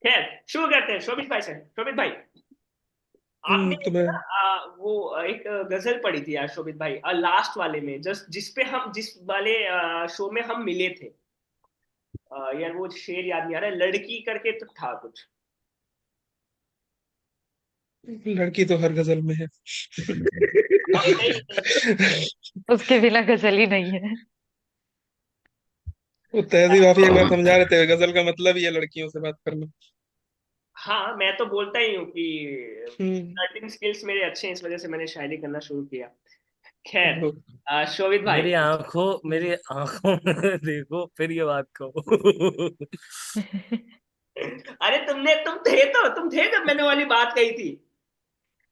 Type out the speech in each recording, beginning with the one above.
खैर शुरू करते हैं शोभित भाई से। शोभित भाई, आपने तुम्हें ना वो एक गजल पढ़ी थी यार शोभित भाई, लास्ट वाले में, जस्ट जिस वाले शो में हम मिले थे। यार वो शेर याद नहीं आ रहा है, लड़की करके तो था कुछ। लड़की तो हर गजल में है। अरे नहीं नहीं। उसके बिना गजल ही नहीं है। वो तहजीब आप एक बार समझा रहे थे, गजल का मतलब ही है लड़कियों से बात करना। हाँ, मैं तो बोलता ही हूँ कि हम्म। राइटिंग स्किल्स मेरे अच्छे हैं, इस वजह से मैंने शायरी करना शुरू किया। खैर, ओहो। शोभित भाई। मेरी आंखों में देखो फिर ये बात कहो। अरे तुम थे जब मैंने वाली बात कही थी।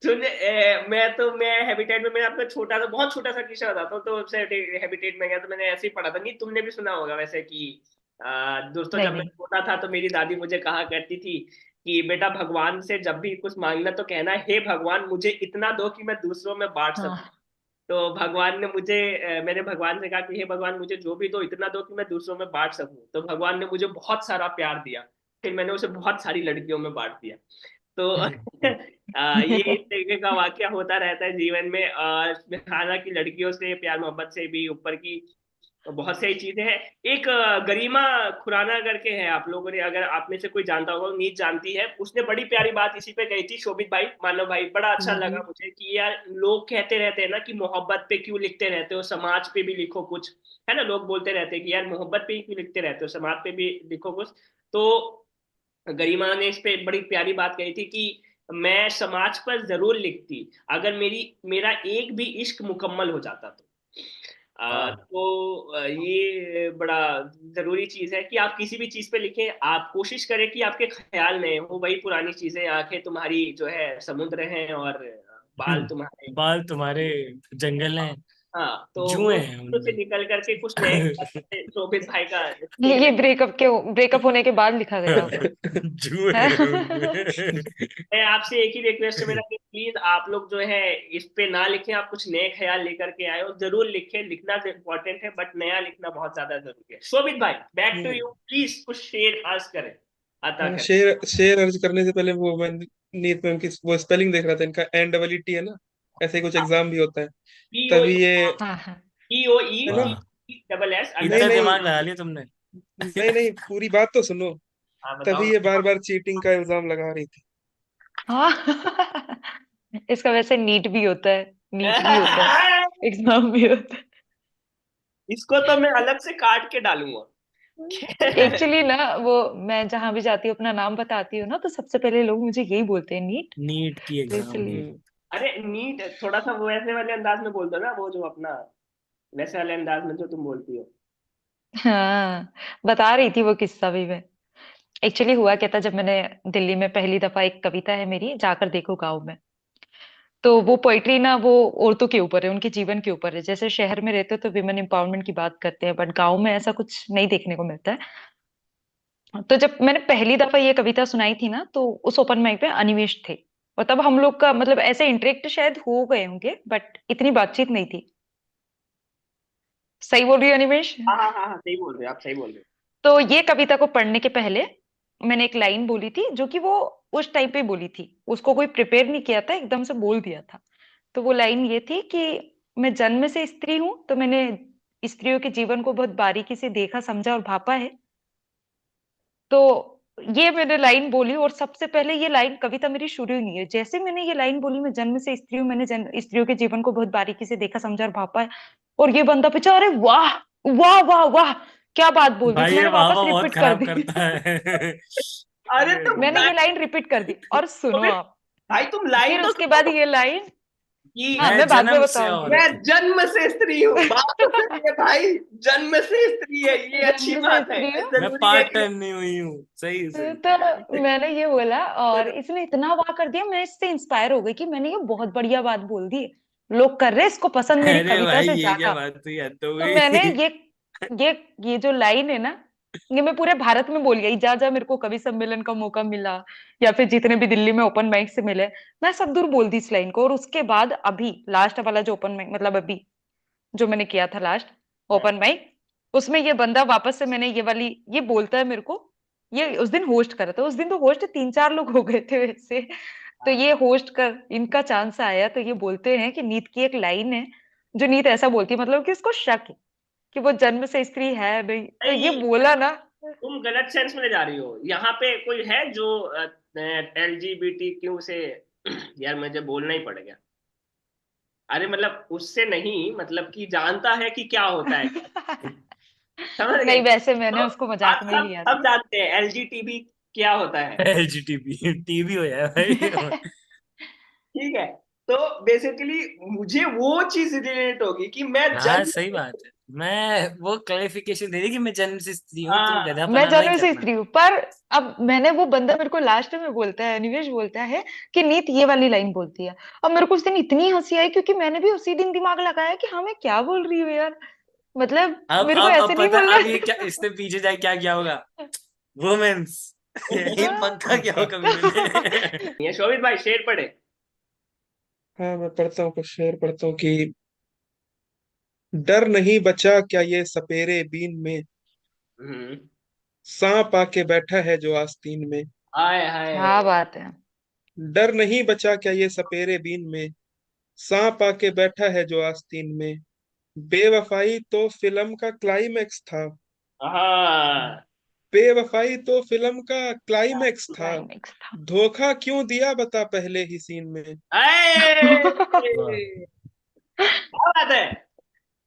मैं हैबिटेट में, मैं अपना छोटा सा, बहुत छोटा सा किस्सा बताता हूँ। तो उससे हैबिटेट में गया तो मैंने ऐसे ही पढ़ा था, नहीं तुमने भी सुना होगा वैसे कि दोस्तों, नहीं जब मैं नहीं। छोटा था तो मेरी दादी मुझे कहा करती थी कि बेटा, भगवान से जब भी कुछ मांगना तो कहना, हे भगवान मुझे इतना दो कि मैं दूसरों में बांट सकूं। हाँ। तो मैंने भगवान से कहा कि हे भगवान मुझे जो भी दो, इतना दो कि मैं दूसरों में बांट सकूं। तो भगवान ने मुझे बहुत सारा प्यार दिया। फिर मैंने उसे बहुत सारी लड़कियों में बांट दिया। तो ये इस तरीके का वाकया होता रहता है जीवन में। हालांकि लड़कियों से प्यार मोहब्बत से भी ऊपर की बहुत सारी चीजें हैं। एक गरिमा खुराना करके है, आप लोगों ने, अगर आप में से कोई जानता होगा, नीत जानती है, उसने बड़ी प्यारी बात इसी पे कही थी। शोभित भाई, मानव भाई, बड़ा अच्छा लगा मुझे कि यार लोग कहते रहते हैं ना कि मोहब्बत पे क्यों लिखते रहते हो, समाज पे भी लिखो कुछ। है ना, लोग बोलते रहते हैं कि यार मोहब्बत पे ही क्यों लिखते रहते हो, समाज पे भी लिखो कुछ। तो गरिमा ने इस पे बड़ी प्यारी बात कही थी कि मैं समाज पर जरूर लिखती अगर मेरा एक भी इश्क मुकम्मल हो जाता तो। वाह। ये बड़ा जरूरी चीज है कि आप किसी भी चीज पे लिखें, आप कोशिश करें कि आपके ख्याल नए हो, वही पुरानी चीजें, आंखें तुम्हारी जो है समुद्र हैं, और बाल तुम्हारे। बाल तुम्हारे जंगल हैं, हाँ, तो वो जुए हैं चीजों से उनमें। निकल करके कुछ नए ख्याल, शोभित भाई का ये सीखने। ब्रेकअप होने के बाद लिखा गया होगा। जुए है। हैं उनमें। मैं आपसे एक ही रिक्वेस्ट है मेरा कि प्लीज आप लोग जो है इस पे ना लिखें, आप कुछ नए ख्याल लेकर के आए हो, जरूर लिखें, लिखना तो इम्पोर्टेंट है, बट नया लिखना बहुत ज्यादा जरूरी है। शोभित भाई, बैक टू यू, प्लीज कुछ शेर अर्ज करें, अता हाँ, करें। शेर शेर अर्ज करने से पहले वो मैं नीट में उनकी वो स्पेलिंग देख रहा था, इनका NEET है ना, ऐसे ही कुछ एग्जाम भी होता है। पी ओ तभी ये हाँ हाँ। पी ओ ई है ना। टी, वाह, डबल एस नहीं इतना अंडरस्कोर। नहीं दिमाग लगा लिया तुमने। नहीं नहीं, पूरी बात तो सुनो। हाँ बताओ। तभी ये बार बार चीटिंग का इल्जाम लगा रही थी। हाँ। इसका वैसे नीट भी होता है, नीट भी होता है, एग्जाम भी होता इसको तो मैं अलग से काट के डालूंगा। है। एक्चुअली ना, वो मैं जहां भी जाती हूँ अपना नाम बताती हूँ ना, तो सबसे पहले लोग मुझे यही बोलते हैं, नीट। नीट की तो एग्जाम इसलिए। नीट। हम्म। अरे नीट थोड़ा सा वो वैसे वाले अंदाज में बोल दो ना, वो जो अपना वैसे वाले अंदाज में जो तुम बोलती हो। हाँ, बता रही थी वो किस्सा भी मैं। एक्चुअली हुआ क्या था, जब मैंने दिल्ली में पहली दफा, एक कविता है मेरी, जाकर देखो गाँव में। तो वो पोइट्री ना, वो औरतों के ऊपर है, उनके जीवन के ऊपर है। जैसे शहर में रहते हो तो विमेन एम्पावरमेंट की बात करते हैं, बट गाँव में ऐसा कुछ नहीं देखने को मिलता है। तो जब मैंने पहली दफा ये कविता सुनाई थी ना, तो उस ओपन माइक पे अनिमेष थे। और तब हम लोग का मतलब ऐसे इंटरेक्ट शायद हो गए होंगे, बट इतनी बातचीत नहीं थी। सही बोल रही है अनिमेष? हाँ हाँ हाँ हाँ, सही बोल रहे हो आप, सही बोल रहे हो। तो ये कविता को पढ़ने के पहले मैंने एक लाइन बोली थी, जो कि वो उस टाइप पे बोली थी, उसको कोई प्रिपेयर नहीं किया था, एकदम से बोल दिया था। तो वो लाइन ये थी कि मैं जन्म से स्त्री हूं, तो मैंने स्त्रियों के जीवन को बहुत बारीकी से देखा, समझा और भापा है। तो ये मैंने लाइन बोली, और सबसे पहले ये लाइन, कविता मेरी शुरू ही नहीं है, जैसे मैंने ये लाइन बोली, मैं जन्म से स्त्री हूँ, मैंने स्त्रियों के जीवन को बहुत बारीकी से देखा, समझा और भापा है। और ये बंदा पूछा, अरे वाह, वाह वाह वाह, क्या बात बोल दी। तो भाई ये मैंने वाह वापस वाह बहुत रिपीट कर खराब दी। करता है। अरे तुम मैंने ये लाइन, लाइन रिपीट कर दी, और सुनो आप। भाई तुम लाइन फिर तो उसके बाद सुनो ये लाइन, हाँ मैं मैं बाद में जन्म से बताऊंगी। मैं औरत हूँ। जन्म से स्त्री हूँ, बात तो सही है भाई। जन्म से स्त्री है, ये अच्छी जन्म से बात है। स्त्री हूँ। मैं जरूरी है पार्ट कि टाइम नहीं हुई हूँ। सही सही। तो मैंने ये बोला, और इसने इतना वाह कर दिया, मैं इससे इंस्पायर हो गई कि मैंने ये बहुत बढ़िया बात बोल दी। लोग कर रहे हैं इसको पसंद, मेरी अरे कविता भाई से ये क्या जागा। बात हुई, हद हो तो मैंने गई। ये ये जो लाइन है ना, ये मैं पूरे भारत में बोल गई, जा जा मेरे को कवि सम्मेलन का मौका मिला, या फिर जितने भी दिल्ली में ओपन माइक से मिले, मैं सब दूर बोल दी इस लाइन को। और उसके बाद अभी लास्ट वाला जो ओपन माइक, मतलब अभी जो मैंने किया था लास्ट ओपन माइक, उसमें ये बंदा वापस से, मैंने ये वाली, ये बोलता है मेरे को ये उस दिन होस्ट कर रहा था, उस दिन तो होस्ट 3-4 लोग हो गए थे वैसे। तो ये होस्ट कर इनका चांस आया, तो ये बोलते हैं कि नीत की एक लाइन है जो नीत ऐसा बोलती है, मतलब कि उसको शक है कि वो जन्म से स्त्री है नहीं, तो ये नहीं, बोला ना। तुम गलत सेंस में ले जा रही हो। यहाँ पे कोई है जो LGBTQ से यार मुझे बोलना ही पड़ गया। अरे मतलब उससे नहीं, मतलब कि जानता है कि क्या होता है, समझ गए? नहीं, वैसे मैंने तो उसको बात मजाक में ही सब लिया था। सब जानते हैं LGTB क्या होता है। LGTB टीवी हो जाए भाई। ठीक है, तो बेसिकली मुझे वो चीज रिलेट होगी कि मैं हाँ जन्म सही बात है। मैं वो क्लैरिफिकेशन दे दी कि मैं जन्म से स्त्री हूँ, तुम हाँ मैं गधापना नहीं जन्म से करना। स्त्री हूँ, पर अब मैंने वो बंदा मेरे को लास्ट में बोलता है, निवेश बोलता है कि नीत ये वाली लाइन बोलती है। अब मेरे को उस दिन इतनी हंसी आई, क्योंकि मैंने भी उसी दिन दिमाग लगाया कि हाँ मैं क्या बोल रही हूँ यार, मतलब अब मेरे को अब ऐसे अब नहीं पता बोलना अब ये क्या, इससे पीछे जाए क्या क्या होगा। वुमेन्स। ये पक्का क्या होगा कम्युनिटी। ये शोभित भाई शेर पढ़े। हाँ, मैं पढ़ता हूँ, कुछ शेर पढ़ता हूँ कि डर नहीं बचा क्या ये सपेरे बीन में, हम्म। सांप आके बैठा है जो आस्तीन में। हाय हाय। क्या बात है। डर नहीं बचा क्या ये सपेरे बीन में, सांप आके बैठा है जो आस्तीन में। बेवफाई तो फिल्म का क्लाइमेक्स था, हाँ। बेवफाई तो फिल्म का क्लाइमेक्स था। क्लाइमेक्स था। धोखा क्यों दिया बता पहले ही सीन में। हाय, वाह। क्या बात है,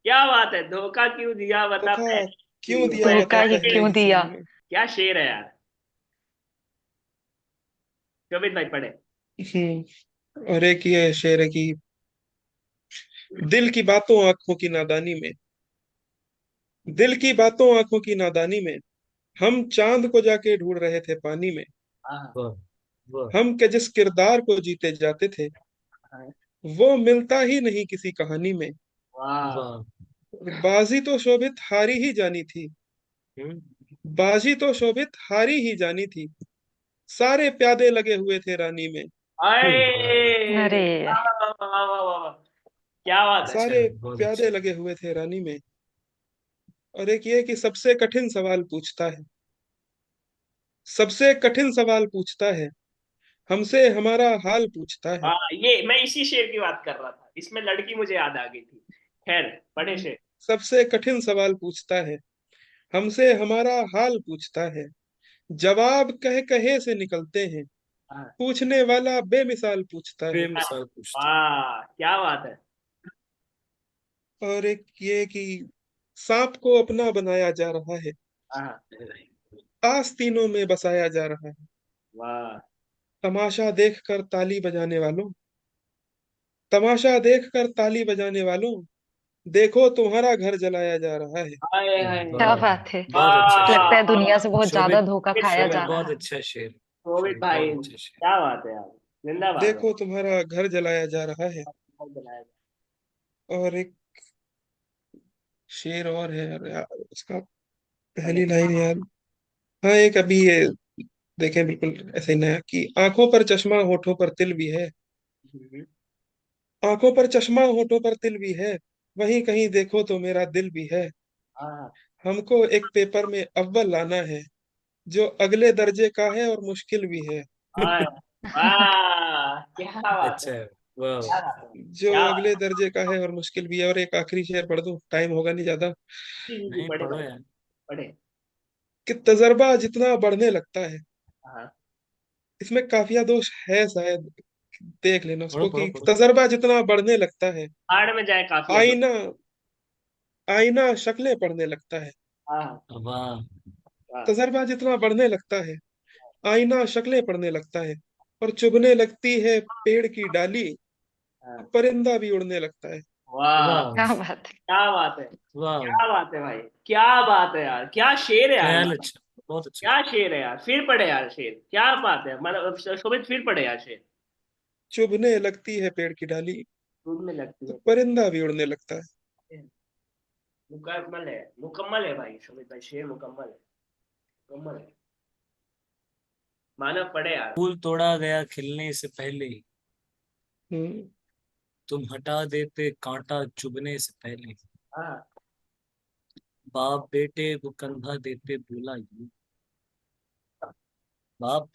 क्या बात है, धोखा क्यों दिया बता धोखा पहले क्यों सीन दिया में। धोखा बता ही पहले क्यों ही दिया। सीन में। क्या शेर है यार। शोभित भाई पढ़े। और एक ये शेर है कि दिल की बातों आंखों की नादानी में, दिल की बातों आंखों की नादानी में, हम चांद को जाके ढूंढ रहे थे पानी में। हाँ वाह। वाह। हम के जिस किरदार को जीते जाते थे, हाँ। वो मिलता ही नहीं किसी कहानी में। वाह। वाह। बाजी तो शोभित हारी ही जानी थी, हम्म। बाजी तो शोभित हारी ही जानी थी। सारे प्यादे लगे हुए थे रानी में, हाय, अरे वाह वाह वाह वाह वाह वाह। क्या बात है। अच्छा सारे बहुत प्यादे अच्छा। लगे हुए थे रानी में। और एक ये कि सबसे कठिन सवाल पूछता है, सबसे कठिन सवाल पूछता है, हमसे हमारा हाल पूछता है। हाँ, ये मैं इसी शेर की बात कर रहा था, इसमें लड़की मुझे याद आ गई थी। खैर, पढ़े शेर। सबसे कठिन सवाल पूछता है, हमसे हमारा हाल पूछता है। जवाब कह कहे से निकलते हैं, हाँ। पूछने वाला बेमिसाल पूछता है। बेमिसाल पूछता है। वाह, क्या बात है। और एक ये कि सांप को अपना बनाया जा रहा है, हाँ। आस्तीनों में बसाया जा रहा है। वाह। तमाशा देखकर ताली बजाने वालों, तमाशा देखकर ताली बजाने वालों, देखो तुम्हारा घर जलाया जा रहा है। हाय हाय। क्या वाह। बात है। बहुत अच्छा शेर। लगता है वाह। दुनिया से बहुत ज्यादा शोभित। धोखा खाया शोभित जा शोभित रहा बहुत है। अच्छा शेर। शोभित शोभित भाई, बहुत अच्छा शेर। क्या बात है यार, जिंदाबाद है। देखो तुम्हारा घर जलाया जा रहा है। और एक शेर और है यार, उसका पढ़े। पहली लाइन याद। हाँ, एक अभी ये देखें, बिल्कुल ऐसे ही नया कि आंखों पर चश्मा होठों पर तिल भी है, हम्म। आंखों पर चश्मा होठों पर तिल भी है, वहीं कहीं देखो तो मेरा दिल भी है। हाँ। हमको एक पेपर में अव्वल लाना है, जो अगले दर्जे का है और मुश्किल भी है। हाय। वाह, क्या बात है, अच्छा है। वाह। क्या बात है, जो क्या बात अगले दर्जे का है और मुश्किल भी है। और एक आखिरी शेर पढ़ दूं, टाइम होगा नहीं ज्यादा। है। जी जी, नहीं पढ़े पढ़ो भाई, यार। पढ़े। कि तजर्बा जितना बढ़ने लगता है, हाँ। इसमें काफिया दोष है शायद, देख लेना पढ़ो उसको पढ़ो कि पढ़ो। तजर्बा जितना बढ़ने लगता है, हार्ड में जाए काफी है तो। आईना आईना शक्लें पढ़ने लगता है। हाँ। वाह। वाह। तजर्बा जितना बढ़ने लगता है, आईना शक्लें पढ़ने लगता है, और चुभने लगती है पेड़ की डाली, हाँ। परिंदा भी उड़ने लगता है। वाह, वाह। क्या बात है। क्या बात है, वाह। क्या बात है भाई, क्या बात है यार, क्या शेर है यार, ख्याल मतलब अच्छा। बहुत अच्छा। क्या शेर है यार, फिर पढ़े यार शेर, क्या बात है, मतलब शोभित फिर पढ़े यार शेर। चुभने लगती है पेड़ की डाली, डूबने लगती तो है। परिंदा भी उड़ने लगता है। मुकम्मल है भाई, शोभित भाई शेर मुकम्मल है, मुकम्मल है। मानव पढ़े यार। फूल तोड़ा गया खिलने से पहले ही, हम्म। तुम हटा देते कांटा चुभने से पहले ही। हाँ। बाप बेटे को कंधा देते बोला यूं, बाप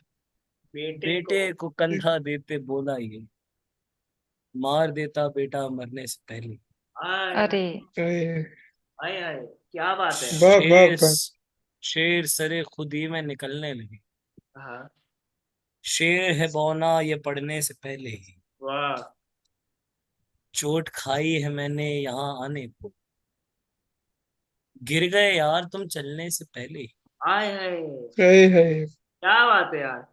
बेटे बेटे को। को कंधा देते बोला ये, मार देता बेटा मरने से पहले। आय अरे अरे, आय आय, क्या बात है। वाह वाह शेर वाह। शेर सरे खुदी में निकलने लगे, हाँ। शेर है बौना ये पढ़ने से पहले ही, वाह। चोट खाई है मैंने यहाँ आने को, गिर गए यार तुम चलने से पहले ही। आय है, हाय हाय, क्या बात है यार।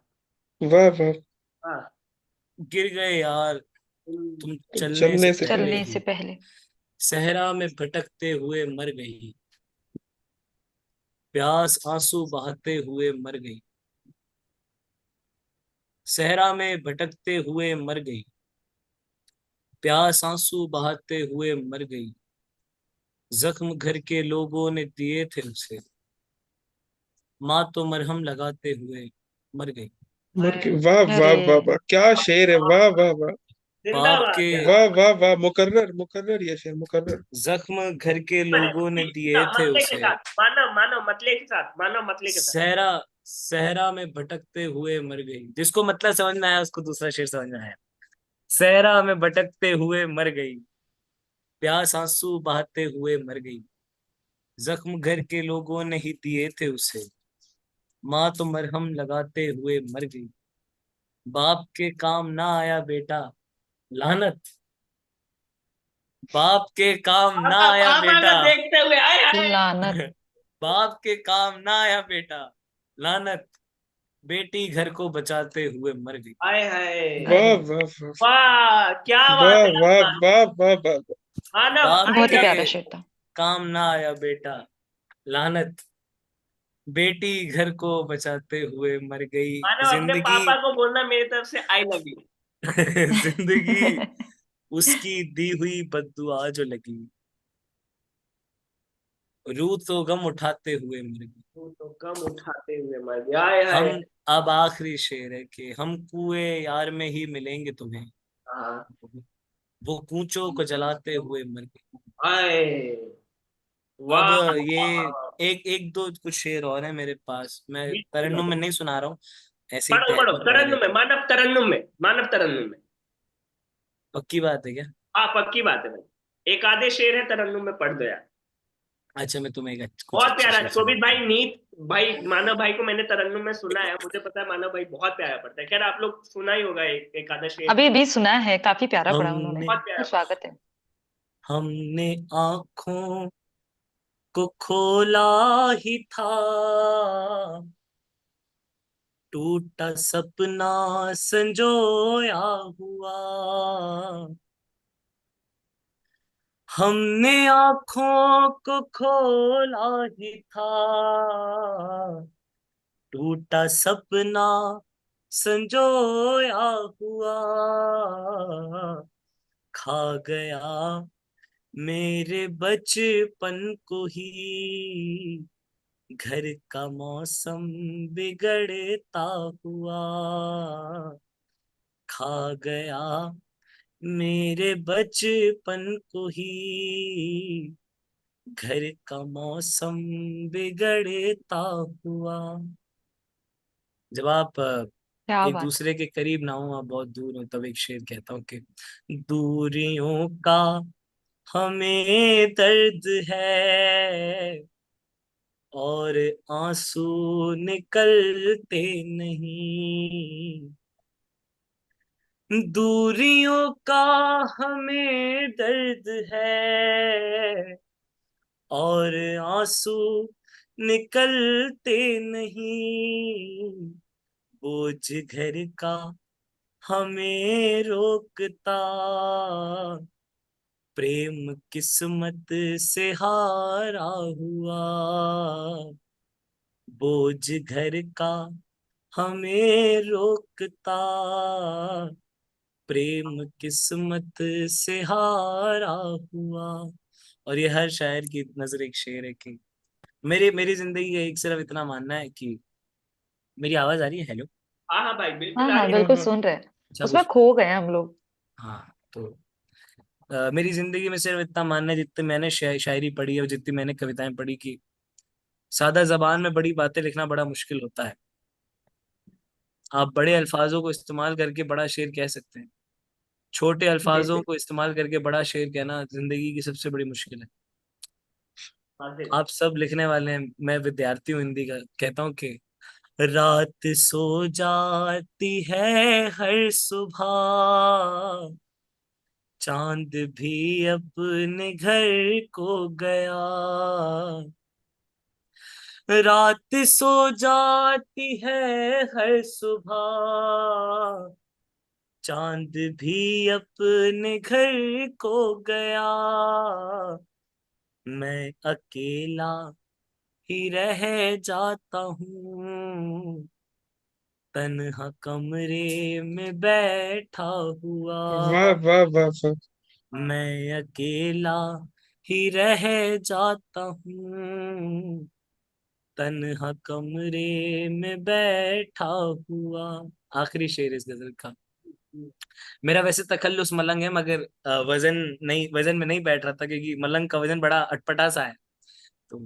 वाह वाह। हाँ। गिर गए यार हम्म। तुम चलने से चलने से पहले चलने पहले। से ही, पहले। सहरा में भटकते हुए मर गई, प्यास आंसू बहाते हुए मर गई, सहरा में भटकते हुए मर गई, प्यास आंसू बहाते हुए मर गई, जख्म घर के लोगों ने दिए थे उसे, माँ तो मरहम लगाते हुए मर गई। मर के, आय, वाह वाह अरे वाह वाह, क्या शेर है, वाह वाह वाह। बाप जिंदाबाद के यार। वाह वाह वाह, मुकर्रर मुकर्रर, ये शेर मुकर्रर। जख्म घर के बड़े लोगों ने दिए थे मतले के उसे, साथ, मानव मानव मतले के साथ, मानव मतले के साथ। सहरा सहरा में भटकते हुए मर गई। जिसको मतलब समझ में आया उसको दूसरा शेर समझ में आया। सहरा में भटकते हुए मर गई, प्यास आंसू बहाते हुए मर गई, जख्म घर के लोगों ने ही दिए थे उसे, माँ तो मरहम लगाते हुए मर गई, बाप के काम ना आया बेटा, लानत, बाप के काम ना पापा आया पापा बेटा, को देखते हुए आय हाय। लानत। बाप के काम ना आया बेटा, लानत, बेटी घर को बचाते हुए मर गई। आय हाय। वाह अरे वाह वाह वाह, क्या बात वाह है वाह यार। वाह वाह वाह। मानव बाप बहुत ही आइए। प्यारा के शेर था। काम ना आया बेटा, लानत, बेटी घर को बचाते हुए मर गई। मानव अपने जिंदगी पापा को बोलना मेरी तरफ से आई लव यू। जिंदगी उसकी दी हुई बद्दुआ जो लगी, रूह तो गम उठाते हुए मर गई। तू तो कम उठाते हुए मर गया। आय हम हाय। अब आखिरी शेर है कि हम कुएं यार में ही मिलेंगे तुम्हें, हाँ। वो कूचों को जलाते हुए मर गई। आय। अब वाह ये वाह, वाह। एक एक दो कुछ शेर और है मेरे पास, मैं बिल्कुल। तरन्नुम में नहीं सुना रहा हूँ, ऐसे ही पढ़ो पढ़ो, पढ़ तरन्नुम में, देता हूँ। मानव तरन्नुम में, मानव तरन्नुम में। पक्की बात है क्या? हाँ पक्की बात है भाई, एक आधे शेर है तरन्नुम में, पढ़ दो यार। अच्छा मैं तुम्हें कुछ बहुत अच्छे प्यारा शेर शोभित सुनाता भाई, हूँ। नीत भाई, मानव भाई को मैंने तरन्नुम में सुना है, मुझे पता है मानव भाई बहुत प्यारा पढ़ता है। खैर आप लोग सुना ही होगा एक आधा शेर। अभी भी सुना है, काफी प्यारा पढ़ा उन्होंने। हमने बहुत प्यारा पढ़ा। स्वागत है। हमने आंखों को खोला ही था, टूटा सपना संजोया हुआ, हमने आंखों को खोला ही था, टूटा सपना संजोया हुआ, खा गया मेरे बचपन को ही, घर का मौसम बिगड़ता हुआ, खा गया मेरे बचपन को ही, घर का मौसम बिगड़ता हुआ। जब आप क्या एक बात है। दूसरे के करीब ना हो, आप बहुत दूर हो, तब एक शेर कहता हूँ कि दूरियों का हमें दर्द है, और आंसू निकलते नहीं, दूरियों का हमें दर्द है, और आंसू निकलते नहीं, बोझ घर का हमें रोकता, प्रेम किस्मत से हारा हुआ, बोझ घर का हमें रोकता, प्रेम किस्मत से हारा हुआ। और ये हर शायर की नजर एक शेर है कि मेरी मेरी जिंदगी का एक सिर्फ इतना मानना है कि मेरी आवाज आ रही है? हेलो। हाँ हाँ भाई, हाँ बिल्कुल आ हाँ रही है। बिल्कुल सुन रहे हैं। अच्छा उसमें कुछ, खो गए हम लोग। हाँ तो मेरी जिंदगी में सिर्फ इतना मानना है, जितनी मैंने शायरी पढ़ी है और जितनी मैंने कविताएं पढ़ी, कि सादा जबान में बड़ी बातें लिखना बड़ा मुश्किल होता है, आप बड़े अल्फाजों को इस्तेमाल करके बड़ा शेर कह सकते हैं, छोटे अल्फाजों जैसे को इस्तेमाल करके बड़ा शेर कहना जिंदगी की सबसे बड़ी मुश्किल है। हाजिर। आप सब लिखने वाले हैं, मैं विद्यार्थी हूँ हिंदी का, कहता हूँ कि रात सो जाती है हर सुबह, चांद भी अपने घर को गया। रात सो जाती है हर सुबह, चांद भी अपने घर को गया। मैं अकेला ही रह जाता हूँ, तन्हा कमरे में बैठा हुआ। वाह वाह वाह वाह। मैं अकेला ही रह जाता हूँ, तन्हा कमरे में बैठा हुआ। आखिरी शेर इस गजल का। मेरा वैसे तखल्लुस मलंग है, मगर वजन नहीं, वजन में नहीं बैठ रहा था क्योंकि मलंग का वजन बड़ा अटपटा सा है। तो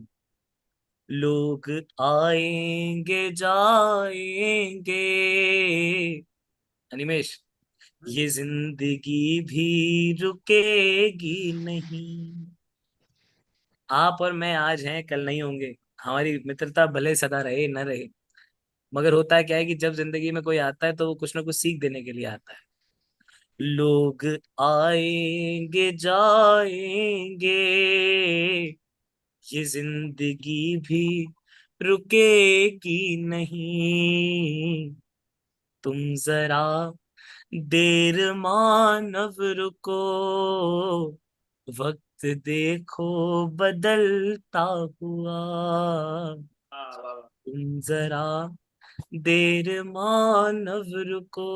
लोग आएंगे जाएंगे, अनिमेश, ये जिंदगी भी रुकेगी नहीं। आप और मैं आज हैं, कल नहीं होंगे। हमारी मित्रता भले सदा रहे न रहे, मगर होता है क्या है कि जब जिंदगी में कोई आता है तो वो कुछ ना कुछ सीख देने के लिए आता है। लोग आएंगे जाएंगे, ये जिंदगी भी रुकेगी नहीं। तुम जरा देर मानव रुको, वक्त देखो बदलता हुआ। वाह वाह वाह। तुम जरा देर मानव रुको,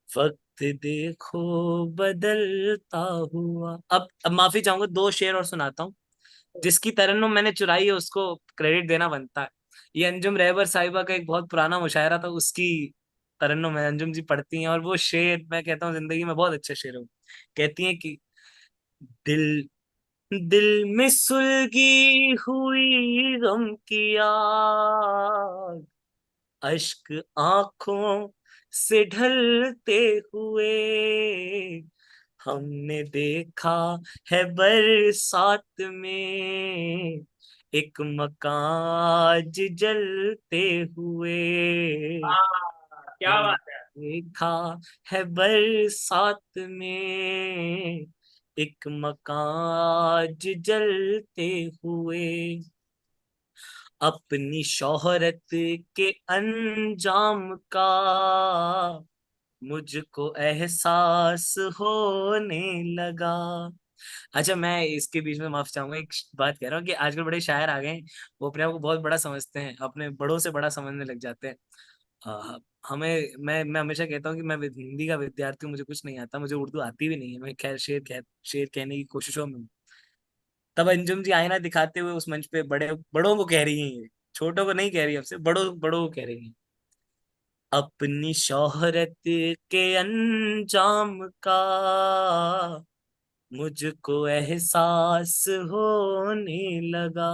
वक्त देखो बदलता हुआ। अब माफी चाहूंगा, दो शेर और सुनाता हूँ। जिसकी तरन्नुम मैंने चुराई है उसको क्रेडिट देना बनता है। ये अंजुम रहबर साहिबा का एक बहुत पुराना मुशायरा था, उसकी तरन्नुम है, अंजुम जी पढ़ती हैं, और वो शेर मैं कहता हूँ जिंदगी में बहुत अच्छे शेर हो। कहती हैं कि दिल दिल में सुलगी हुई गम की आग, अश्क आंखों से ढलते हुए, हमने देखा है बरसात में एक मकान आज जलते हुए। क्या हमने बात है। देखा है बरसात में एक मकान आज जलते हुए। अपनी शोहरत के अंजाम का मुझको एहसास होने लगा। अच्छा, मैं इसके बीच में माफ चाहूंगा, एक बात कह रहा हूँ कि आजकल बड़े शायर आ गए हैं, वो अपने आप को बहुत बड़ा समझते हैं, अपने बड़ों से बड़ा समझने लग जाते हैं। अ, हमें मैं हमेशा कहता हूँ कि मैं हिंदी का विद्यार्थी हूँ, मुझे कुछ नहीं आता, मुझे उर्दू आती भी नहीं है, मैं खैर शेर कहने की कोशिशों में हूँ। तब अंजुम जी आईना दिखाते हुए उस मंच पे बड़े बड़ों को कह रही हैं, ये छोटों को नहीं कह रही, अब से बड़ों बड़ों को कह रही हैं, अपनी शोहरत के अंजाम का मुझको एहसास होने लगा।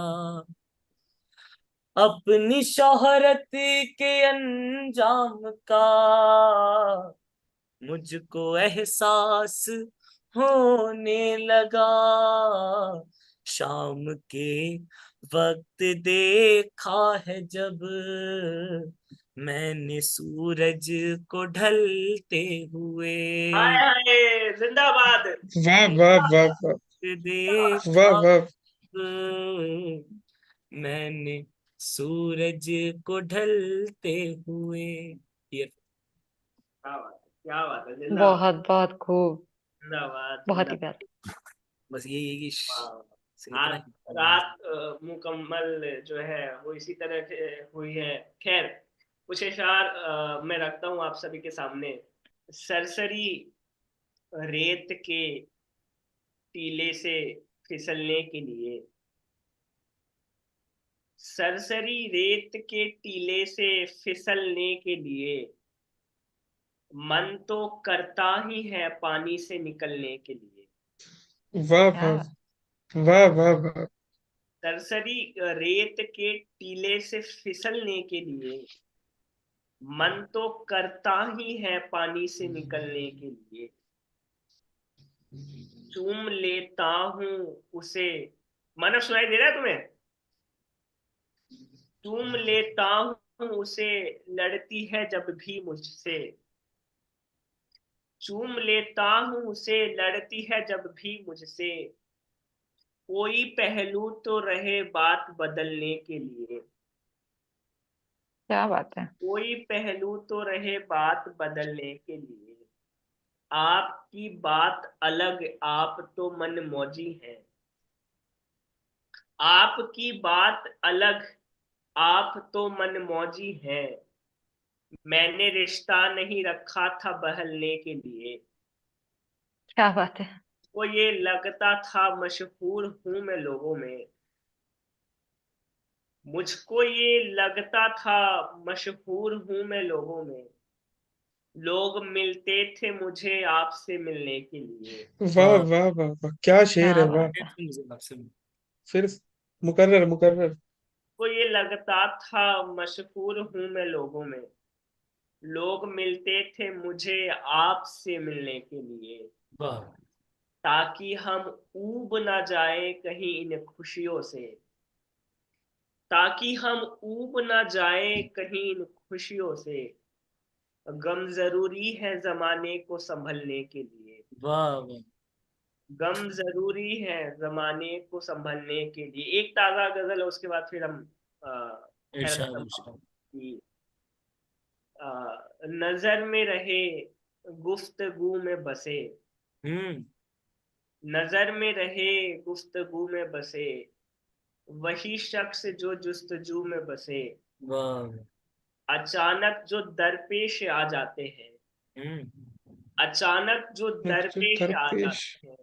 अपनी शोहरत के अंजाम का मुझको एहसास होने लगा। शाम के वक्त देखा है जब मैंने सूरज को ढलते हुए, हाय हाय जिंदाबाद। वाह वाह वाह वाह वाह देखा वाह। मैंने सूरज को ढलते हुए। ये क्या बात है, क्या बात है, जिंदाबाद। बहुत बहुत खूब। जिंदाबाद बहुत ही जिंदाबाद। प्यारा। बस यही है कि वाह। इतना आज ही। रात मुकम्मल जो है वो इसी तरह से हुई है। खैर, कुछ इशार मैं रखता हूँ आप सभी के सामने। सरसरी रेत के टीले से फिसलने के लिए, सरसरी रेत के टीले से फिसलने के लिए, मन तो करता ही है पानी से निकलने के लिए। वाह क्या वाह बात। वाह वाह वाह। सरसरी रेत के टीले से फिसलने के लिए, मन तो करता ही है पानी से निकलने के लिए, चूम लेता हूँ उसे। मानव, सुनाई दे रहा है तुम्हें? चूम लेता हूँ उसे, लड़ती है जब भी मुझसे। चूम लेता हूँ उसे, लड़ती है जब भी मुझसे। कोई पहलू तो रहे बात बदलने के लिए, क्या बात है। कोई पहलू तो रहे बात बदलने के लिए। आपकी बात अलग, आप तो मनमौजी हैं। आपकी बात अलग, आप तो मनमौजी हैं। मैंने रिश्ता नहीं रखा था बहलने के लिए। क्या बात है। वो ये लगता था मशहूर हूं मैं लोगों में। मुझको ये लगता था मशहूर हूं मैं लोगों में। लोग मिलते थे मुझे आपसे मिलने के लिए। वाह वाह, वाह वाह वाह, क्या शेर है, क्या वाह। बात है। मुझे आपसे। फिर मुकर्रर मुकर्रर। को ये लगता था मशहूर हूं मैं लोगों में। लोग मिलते थे मुझे आपसे मिलने के लिए, वाह, ताकि हम ऊब ना जाए कहीं इन खुशियों से। ताकि हम ऊब ना जाए कहीं इन खुशियों से। गम जरूरी है जमाने को संभलने के लिए। वाह, वाह। गम जरूरी है जमाने को संभलने के लिए। एक ताजा गजल है, उसके बाद फिर हम खैर इरशाद, खत्म इरशाद। की। अ, नजर में रहे गुफ्तगू में बसे। हम्म। नजर में रहे गुफ्तगू में बसे, वही शख्स जो जुस्तजू में बसे। वाह। अचानक जो दरपेश आ जाते हैं। हम्म। अचानक जो जो दरपेश आ दरपेश। जाते हैं,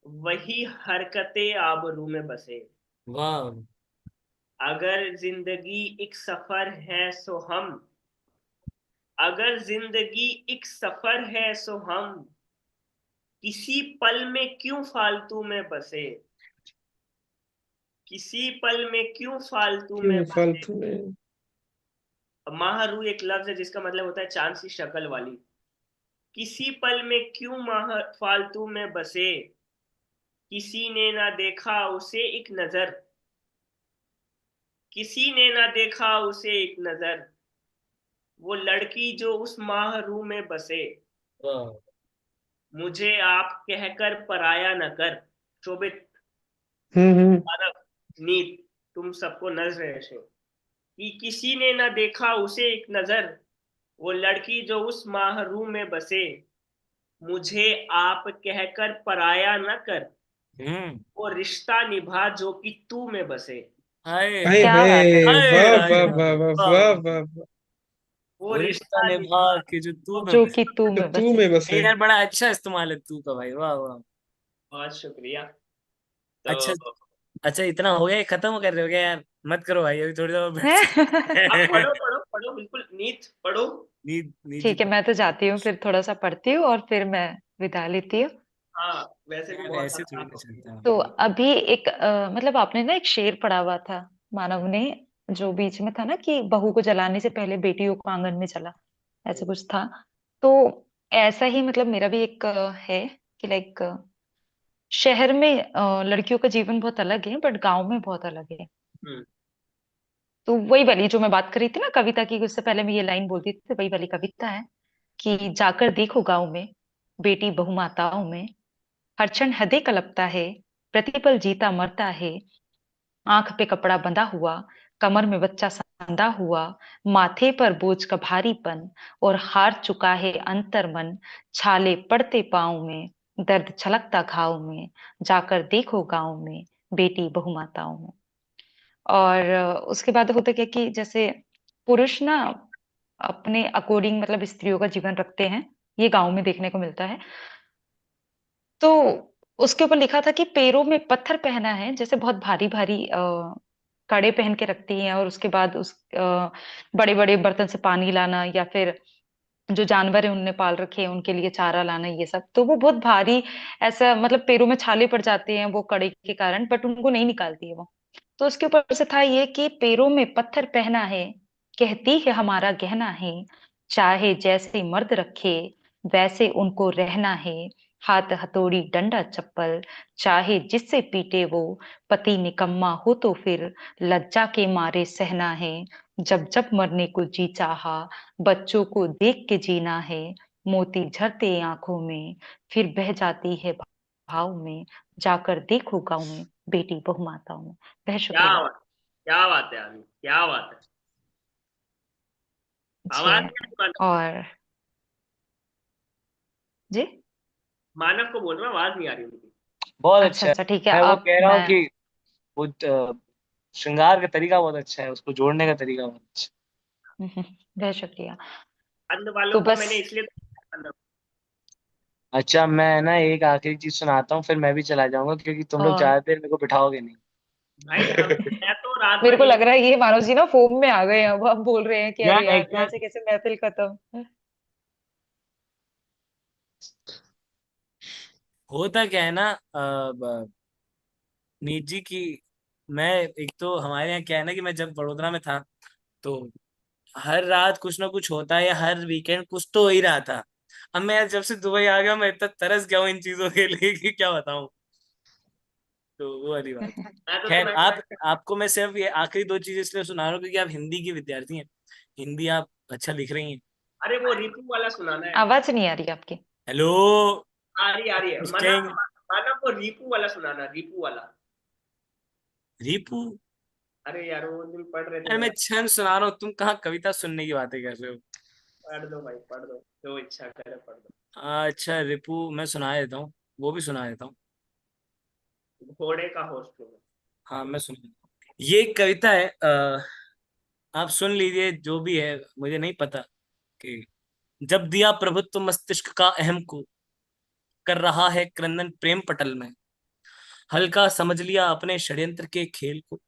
वही हरकतें आबरू में बसे। वाह, अगर जिंदगी एक सफर है सो हम। अगर जिंदगी एक सफर है सो हम, किसी पल में क्यों फालतू में बसे। किसी पल में क्यों फालतू में क्यों बसे। फालतू में। माहरू एक लफ्ज है जिसका मतलब होता है चांद सी शक्ल वाली। किसी पल में क्यों माह फालतू में बसे। किसी ने ना देखा उसे एक नजर। किसी ने ना देखा उसे एक नजर। वो लड़की जो उस माहरू में बसे। वाह। मुझे आप कहकर पराया न कर। शोभित, हम्म। मानव, नीत, तुम सबको नजर है कि किसी ने ना देखा उसे एक नजर। वो लड़की जो उस माहरूम में बसे। मुझे आप कहकर पराया न कर। हम्म। वो रिश्ता निभा जो कि तू में बसे। हाय, हाय क्या बात है। हाय, हाय, वाह हाय, वाह हाय। वाह वाह वाह, वाह वाह। वाह वाह। वो वो रिश्ता रिश्ता निभा निभा के जो तू में जो बसे। कि तू जो में तू बसे। में ये बसे। यार बड़ा अच्छा इस्तेमाल है तू का भाई, वाह, वाह। बहुत शुक्रिया। अच्छा। तो अच्छा, इतना हो गया, ये खत्म कर रहे हो क्या यार? मत करो भाई, अभी थोड़ी देर और बैठ आप सकते पढ़ो हैं। पढ़ो पढ़ो, बिल्कुल नीत पढ़ो। नींद, नींद जी ठीक है, पढ़। मैं तो जाती हूँ, फिर थोड़ा सा पढ़ती हूँ और फिर मैं विदा लेती हूँ। हाँ, वैसे भी यार बहुत ऐसे सारा थोड़ी काम ना हो गया। चलता है तो भाई। अभी एक मतलब आपने ना एक शेर पढ़ा हुआ था मानव ने, जो बीच में था ना कि बहू को जलाने से पहले बेटियों को आंगन में जला, ऐसा कुछ था। तो ऐसा ही मतलब मेरा भी एक है कि लाइक शहर में लड़कियों का जीवन बहुत अलग है बट गांव में बहुत अलग है। हम्म। तो वही वाली जो मैं बात कर रही थी ना कविता की, उससे पहले मैं ये लाइन बोलती थी, वही वाली कविता है कि जाकर देखो गांव में, बेटी बहु माताओं में, हर क्षण हृदय कलपता है, प्रतिपल जीता मरता है, आंख पे कपड़ा बंधा हुआ, कमर में बच्चा संधा हुआ, माथे पर बोझ का भारीपन, और हार चुका है अंतर मन, छाले पड़ते पाँव में, दर्द छलकता घाव में, जाकर देखो गांव में, बेटी बहु माताओं में। और उसके बाद होता क्या कि जैसे पुरुष ना अपने अकॉर्डिंग मतलब स्त्रियों का जीवन रखते हैं, ये गांव में देखने को मिलता है। तो उसके ऊपर लिखा था कि पैरों में पत्थर पहना है, जैसे बहुत भारी भारी कड़े पहन के रखती हैं, और उसके बाद उस बड़े बड़े बर्तन से पानी लाना, या फिर जो जानवर है उनने पाल रखे हैं उनके लिए चारा लाना, ये सब तो वो बहुत भारी, ऐसा मतलब पैरों में छाले पड़ जाते हैं वो कड़े के कारण, बट उनको नहीं निकालती है वो। तो उसके ऊपर से था ये कि पैरों में पत्थर पहना है, कहती है हमारा गहना है, चाहे जैसे मर्द रखे वैसे उनको रहना है। हाथ हथौड़ी डंडा चप्पल चाहे जिससे पीटे वो, पति निकम्मा हो तो फिर लज्जा के मारे सहना है। जब जब मरने को जी चाहा, बच्चों को देख के जीना है। मोती झरते आंखों में, फिर बह जाती है भाव में। जाकर देखो गाँव में, बेटी बहु माताओं में। बहुत क्या शुक्रिया बात, क्या बात है आदमी, क्या बात है। जी। आवाज नहीं आ रही मानव, और जी, मानव को बोल रहा हूँ, आवाज नहीं आ रही उनकी। बहुत अच्छा अच्छा है। अच्छा ठीक है। मैं वो अब कह रहा हूँ मैं कि वो श्रृंगार का तरीका बहुत अच्छा है, उसको जोड़ने का तरीका बहुत अच्छा बहुत शुक्रिया। अंध वालों तो को बस मैंने इसलिए मानव। है। अच्छा, मैं ना एक आखिरी चीज सुनाता हूँ, फिर मैं भी चला जाऊंगा, क्योंकि तुम लोग और ज्यादा देर मेरे को बिठाओगे नहीं। भाई मैं तो रात मेरे भर को यही। लग रहा है ये मानव जी ना फोम में आ गए हैं। अब बोल रहे हैं कि यार अरे यार एकदम। ऐसे कैसे महफिल खत्म। होता क्या है ना, नीत जी की, मैं, एक तो हमारे यहाँ क्या है ना कि मैं जब वडोदरा में था, तो हर रात कुछ ना कुछ होता है, या हर वीकेंड कुछ तो हो ही रहा था। अब मैं जब से दुबई आ गया, मैं इतना तरस गया हूँ इन चीजों के लिए कि क्या बताऊं। तो वो वाली बात। मैं तो खैर, तुम्हें, आपको मैं सिर्फ ये आखिरी दो चीज इसलिए सुना रहा हूँ क्योंकि आप हिंदी की विद्यार्थी हैं। हिंदी आप अच्छा लिख रही हैं। अरे वो रितु वाला सुनाना है। आवाज नहीं आ रही आपकी। हेलो। आ रही है स्टिंग। मानव को रिपू वाला सुनाना, रिपू वाला। रिपू। अरे यार वो दिन पढ़ रहे थे अरे ना मैं यार। छंद सुना रहा हूँ, तुम कहाँ कविता सुनने की बातें कर रहे हो। पढ़ दो भाई, पढ़ दो, जो इच्छा करे पढ़ दो। अच्छा, रिपू मैं सुना देता हूँ, वो भी सुना देता हूँ। घोड़े का होश तुम्हें। हाँ, मैं सुना देता हूँ। ये एक कविता है, आप सुन लीजिए, जो भी है मुझे नहीं पता। कि जब दिया प्रभुत्व मस्तिष्क का अहम को, कर रहा है क्रंदन प्रेम पटल में, हल्का समझ लिया अपने षड्यंत्र के खेल को,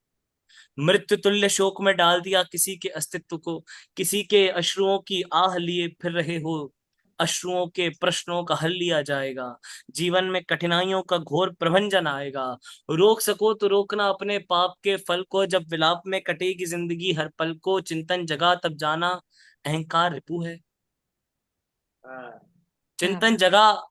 मृत्यु तुल्य शोक में डाल दिया किसी के अस्तित्व को, किसी के अश्रुओं की आह लिए फिर रहे हो, अश्रुओं के प्रश्नों का हल लिया जाएगा, जीवन में कठिनाइयों का घोर प्रभंजन आएगा, रोक सको तो रोकना अपने पाप के फल को, जब विलाप में कटेगी जिंदगी हर पल को, चिंतन जगा तब जाना अहंकार रिपू है। हाँ। क्या चिंतन बात जगा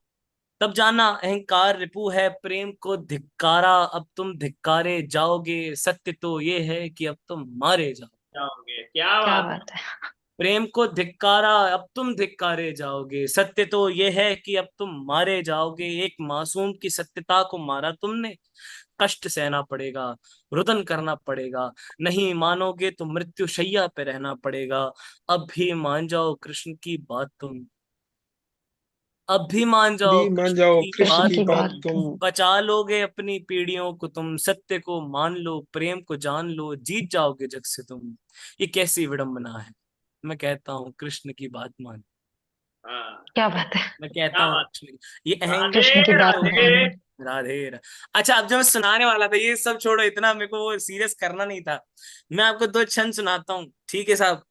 तब जाना अहंकार रिपू है, प्रेम को धिक्कारा अब तुम धिक्कारे जाओगे, सत्य तो ये है कि अब तुम मारे जाओ। जाओगे, क्या क्या बात है। बात है। प्रेम को धिक्कारा अब तुम धिक्कारे जाओगे, सत्य तो ये है कि अब तुम मारे जाओगे, एक मासूम की सत्यता को मारा तुमने, कष्ट सहना पड़ेगा, रुदन करना पड़ेगा, नहीं मानोगे तो मृत्यु शैया पे रहना पड़ेगा, अब भी मान जाओ कृष्ण की बात तुम, अब भी मान भी जाओ मान कृष्ण जाओ की कृष्ण कृष्ण बात की की बात तुम, बात तुम। तुम। बचा लोगे अपनी पीढ़ियों को तुम, सत्य को मान लो प्रेम को जान लो, जीत जाओगे जग से तुम, ये कैसी विडंबना है। मैं कहता हूँ कृष्ण की बात मान। हाँ, क्या बात है। मैं कहता क्या हूँ बात। ये राधे कृष्ण की बात राधे। मानो। अच्छा, अब जो मैं सुनाने वाला था ये सब छोड़ो, इतना मेरे को वो सीरियस करना नहीं था। मैं आपको दो छंद सुनाता हूँ, ठीक है साहब।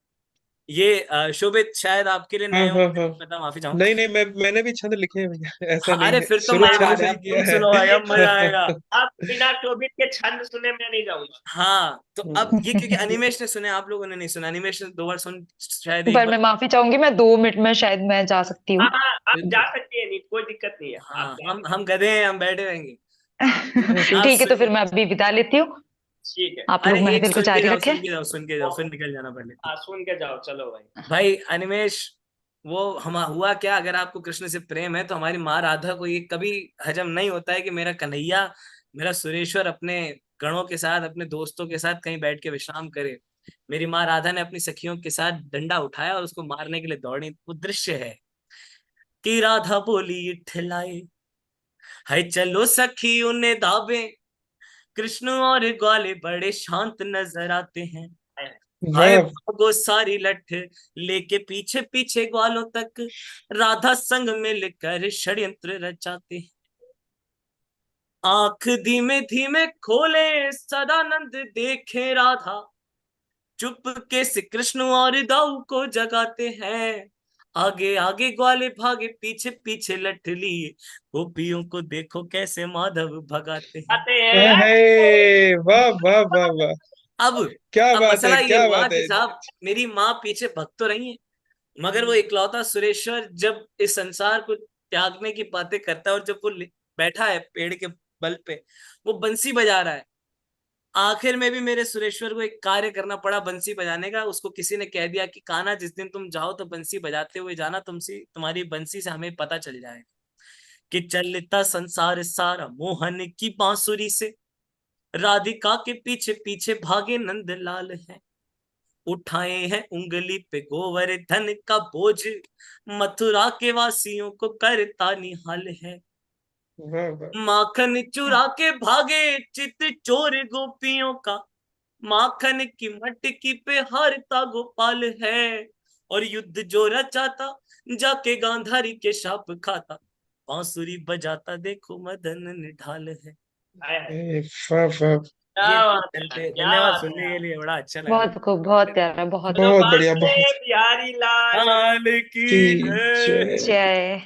ये शोभित शायद आपके लिए हाँ नए हाँ होंगे, हाँ। नहीं पता, माफी चाहूँ। नहीं नहीं, मैंने भी छंद लिखे हैं भैया, ऐसा नहीं अरे है, फिर तो शुरू मजा छंद आ से गया, ही अब किया तुम है। सुनो भाई, ये अब तो मजा आएगा। अब बिना शोभित के छंद सुने मैं नहीं जाऊंगा। हाँ, तो अब ये क्योंकि अनिमेश ने सुने, आप लोगों ने नहीं सुना, अनिमेश ने 2 बार सुन, शायद एक पर बार। मैं माफी चाहूंगी, मैं 2 मिनट में शायद मैं जा सकती हाँ हूँ। हाँ, आप जा सकती है, नहीं कोई दिक्कत नहीं है, आप हाँ, जा हम सकते गधे हैं, हम बैठे रहेंगे। हैं। हाँ आप ठीक है, तो फिर सुनिए। मैं अभी विदा लेती हूँ। ठीक है। आप अरे लोग एक महफिल को सुन के जारी जाओ, रखें। सुन के जाओ, सुन के जाओ, फिर निकल जाना पहले। हाँ सुन के जाओ, चलो भाई। भाई अनिमेश, वो हम हुआ क्या, अगर आपको कृष्ण से प्रेम है तो हमारी माँ राधा को ये कभी हजम नहीं होता है कि मेरा कन्हैया, मेरा सुरेश्वर अपने गणों के साथ, अपने दोस्तों के साथ कहीं बैठ के विश्राम करे। मेरी माँ राधा ने अपनी सखियों के साथ डंडा उठाया और उसको मारने के लिए दौड़ी, वो दृश्य है कि राधा बोली ठिलाई, है चलो सखी उन्हें दावे, कृष्ण और ग्वाले बड़े शांत नजर आते हैं, हाय वाह। भागो सारी लठ लेके पीछे पीछे ग्वालों तक, राधा संग मिलकर षड्यंत्र रचाते हैं, आंख धीमे धीमे खोले सदानंद देखे राधा, चुपके से कृष्ण और दाऊ को जगाते हैं, आगे आगे ग्वाले भागे पीछे पीछे लठ लिए, गोपियों को देखो कैसे माधव भगाते हैं। आते हैं। है, वाह वाह वाह वाह। अब क्या अब बात है, मसला ये क्या हुआ बात कि है। साहब मेरी माँ पीछे भग तो रही है, मगर वो इकलौता सुरेश्वर जब इस संसार को त्यागने की बातें करता है, और जब वो बैठा है पेड़ के बल पे, वो बंसी बजा रहा है। आखिर में भी मेरे सुरेश्वर को एक कार्य करना पड़ा बंसी बजाने का। उसको किसी ने कह दिया कि कान्हा जिस दिन तुम जाओ तो बंसी बजाते हुए जाना, तुमसे तुम्हारी बंसी से हमें पता चल जाएगा कि चलता संसार सारा मोहन की बांसुरी से, राधिका के पीछे पीछे भागे नंदलाल है, उठाए हैं उंगली पे गोवर्धन का बोझ, मथुरा के वासियों को करता निहाल है, वाह वाह। माखन चुरा के भागे चित चोर गोपियों का, माखन की मटकी पे हारता गोपाल है, और युद्ध जो रचाता जाके गांधारी के शाप खाता, बांसुरी बजाता देखो मदन निढाल है। हाय हाय, वाह वाह। क्या ये बात है यार, क्या धन्यवाद बात है सुनने के यार। लिए, बड़ा अच्छा लगा। बहुत खूब, बहुत प्यारा, बहुत बोलो बहुत बढ़िया, बांके बहुत बिहारी लाल लाल की की जय। जय। जय।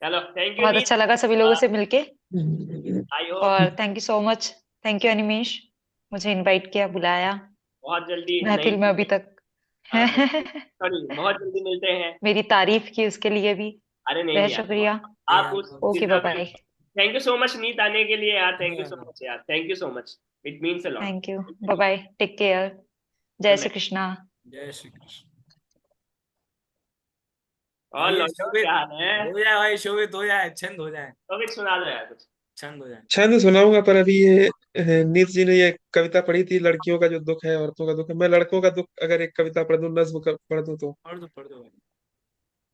चलो थैंक यू बहुत नीत। अच्छा लगा सभी लोगों से मिलके। आई होप और thank you so much. Thank you Animesh, मुझे इनवाइट किया, बुलाया बहुत जल्दी नई महफिल में अभी तक। सॉरी बहुत जल्दी मिलते हैं। मेरी तारीफ की उसके लिए भी अरे नहीं बेहद यार, शुक्रिया। आप उस okay, bye deserving. Bye. Thank you so much नीत आने के लिए यार, थैंक यू सो मच यार, thank you so much. It means a lot. Thank you, bye bye, take care. जय गुड श्री नाइट। कृष्णा। जय श्री कृष्ण। और भाई ये लौटो शोभित क्या हाल है? हो जाए, भाई शोभित हो जाए, छंद हो जाए, तो फिर सुना दो यार कुछ। छंद हो जाए। छंद सुनाऊंगा, पर अभी ये नीत जी ने ये कविता पढ़ी थी, लड़कियों का जो दुख है औरतों का दुख है। मैं लड़कों का दुख अगर एक कविता पढ़ दूं, नज्म पढ़ दूं, तो पढ़ दो भाई।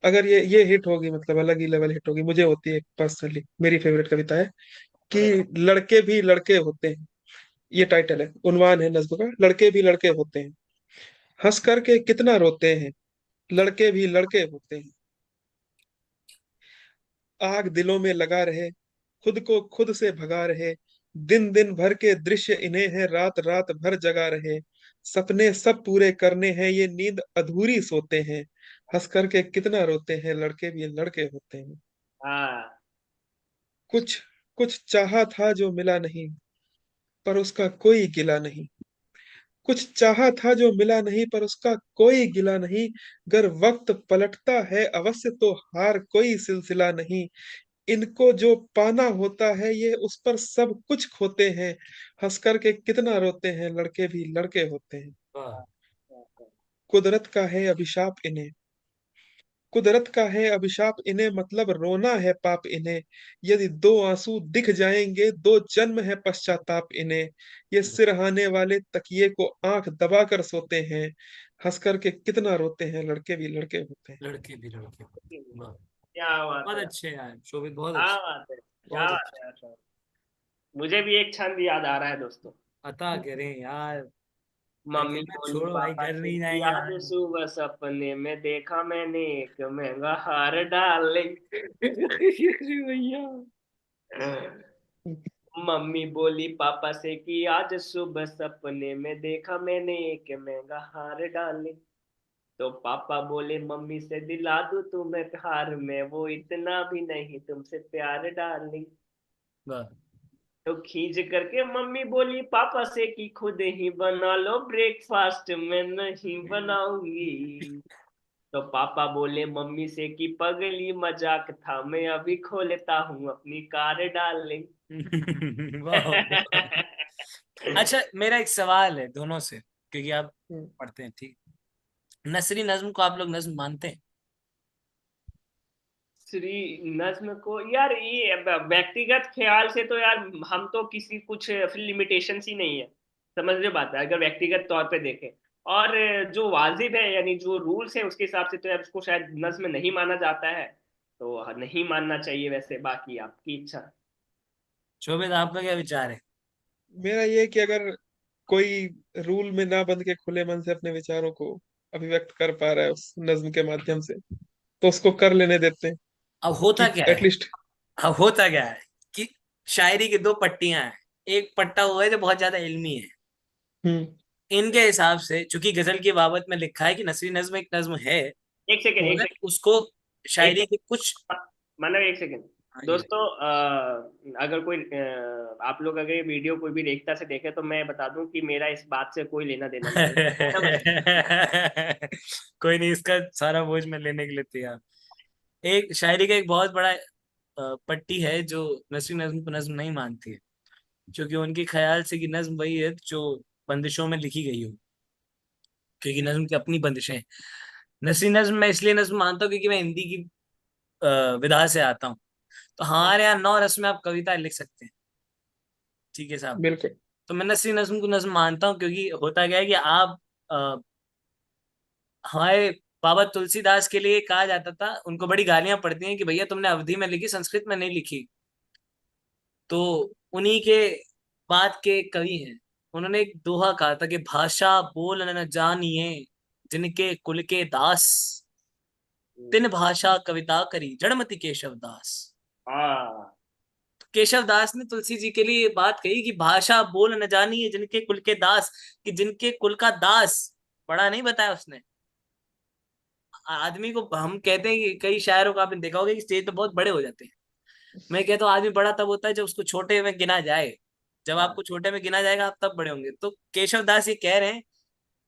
अगर ये हिट होगी, मतलब अलग ही लेवल हिट होगी। मुझे होती है पर्सनली, मेरी फेवरेट कविता है कि अरे लड़के भी लड़के होते हैं। ये टाइटल है, उन्वान है नज्म का, लड़के भी लड़के होते हैं, हंस करके कितना रोते हैं, लड़के भी लड़के होते हैं। आग दिलों में लगा रहे, खुद को खुद से भगा रहे, दिन दिन भर के दृश्य इन्हें हैं, रात रात भर जगा रहे, सपने सब पूरे करने हैं, ये नींद अधूरी सोते हैं, हंस करके कितना रोते हैं, लड़के भी लड़के होते हैं। हाँ, कुछ कुछ चाहा था जो मिला नहीं, पर उसका कोई गिला नहीं। कुछ चाहा था जो मिला नहीं, पर उसका कोई गिला नहीं। गर वक्त पलटता है अवश्य, तो हार कोई सिलसिला नहीं। इनको जो पाना होता है, ये उस पर सब कुछ खोते हैं, हंस करके कितना रोते हैं, लड़के भी लड़के होते हैं। वाह। कुदरत का है अभिशाप इन्हें, कुदरत का है अभिशाप इन्हें, मतलब रोना है पाप इन्हें। यदि दो आंसू दिख जाएंगे, दो जन्म है पश्चाताप इन्हें। ये सिरहाने वाले तकिए को आंख दबा कर सोते हैं, हंस करके कितना रोते हैं, लड़के भी लड़के होते हैं। लड़के भी लड़के। वाह, क्या बात बहुत है, अच्छे यार शोभित, बहुत क्या अच्छे, बात है, क्या बहुत बात अच्छे। है यार। मुझे भी एक छंद याद आ रहा है दोस्तों। अता करें यार, फिर मम्मी कहना बोली छोड़ो भाई, पापा घर से नहीं कि जाएंगे आज भाई। सुबह सपने में देखा मैंने एक महंगा हार डाले। भैया, मम्मी बोली पापा से कि आज सुबह सपने में देखा मैंने एक महंगा हार डाले। तो पापा बोले मम्मी से दिला दूं तुम्हें हार में, वो इतना भी नहीं तुमसे प्यार डाले। वाह। तो खींच करके मम्मी बोली पापा से कि खुद ही बना लो ब्रेकफास्ट, मैं नहीं बनाऊंगी। तो पापा बोले मम्मी से कि पगली मजाक था, मैं अभी खोलता हूँ अपनी कार डार्लिंग। वाह वाह। अच्छा मेरा एक सवाल है दोनों से, क्योंकि आप हम्म। पढ़ते हैं, ठीक। नसरी नज्म को आप लोग नज्म मानते हैं? श्री नज्म को यार, ये व्यक्तिगत ख्याल से तो यार हम तो किसी कुछ लिमिटेशन ही नहीं है। समझ रहे बात है, अगर व्यक्तिगत तौर पे देखें। और जो वाजिब है यानी जो रूल्स है उसके हिसाब से तो यार उसको शायद नज्म नहीं माना जाता है। तो नहीं मानना चाहिए, वैसे बाकी आपकी इच्छा। शोभित आपका क्या विचार है? मेरा ये है कि अगर कोई रूल में ना बंध के खुले मन से अपने विचारों को अभिव्यक्त कर पा रहा है उस नज्म के माध्यम से, तो उसको कर लेने देते हैं, अब होता कि क्या है, एटलीस्ट। अब होता क्या है कि शायरी की दो पट्टियां हैं, एक पट्टा हुआ है जो बहुत ज्यादा इल्मी है। हम्म। इनके हिसाब से, चूंकि गजल की बाबत में लिखा है कि नसरी नज्म एक नज्म है, एक सेकेंड, एक मगर सेकेंड, उसको एक शायरी के कुछ। सेकेंड, मतलब एक सेकेंड। हाँ जी दोस्तों, अगर कोई आप लोग अगर ये वीडियो कोई भी देखता से देखे तो मैं बता दूं कि मेरा इस बात से कोई लेना देना नहीं है। कोई नहीं, इसका सारा बोझ मैं लेने के लिए तैयार। एक शायरी का एक बहुत बड़ा पट्टी है जो नस्री नज्म को नज्म नहीं मानती है, क्योंकि उनके ख्याल से कि नज्म वही है जो बंदिशों में लिखी गई हो, क्योंकि नज्म की अपनी बंदिशें हैं। नस्री नज्म मैं इसलिए नज्म मानता हूँ क्योंकि मैं हिंदी की विधा से आता हूँ। तो हमारे यहाँ 9 रस में आप कविता लिख सकते हैं, ठीक है साहब। बिल्कुल। तो मैं नस्री नज्म को नज्म मानता हूँ, क्योंकि होता क्या है कि आप हमारे बाबा तुलसीदास के लिए कहा जाता था, उनको बड़ी गालियां पड़ती हैं कि भैया तुमने अवधी में लिखी, संस्कृत में नहीं लिखी। तो उन्हीं के बाद के कवि हैं, उन्होंने एक दोहा कहा था कि भाषा बोल न जानिए जिनके कुल के दास, तिन भाषा कविता करी जड़मति केशव दास। हाँ। केशव दास ने तुलसी जी के लिए ये बात कही कि भाषा बोल न जानिए जिनके कुल के दास, कि जिनके कुल का दास, बड़ा नहीं बताया उसने। आदमी को हम कहते हैं कि कई शायरों को आपने देखा होगा कि स्टेज पे बहुत बड़े हो जाते हैं। मैं कहता हूँ आदमी बड़ा तब होता है जब उसको छोटे में गिना जाए। जब हाँ। आपको छोटे में गिना जाएगा आप तब बड़े होंगे। तो केशव दास ये कह रहे हैं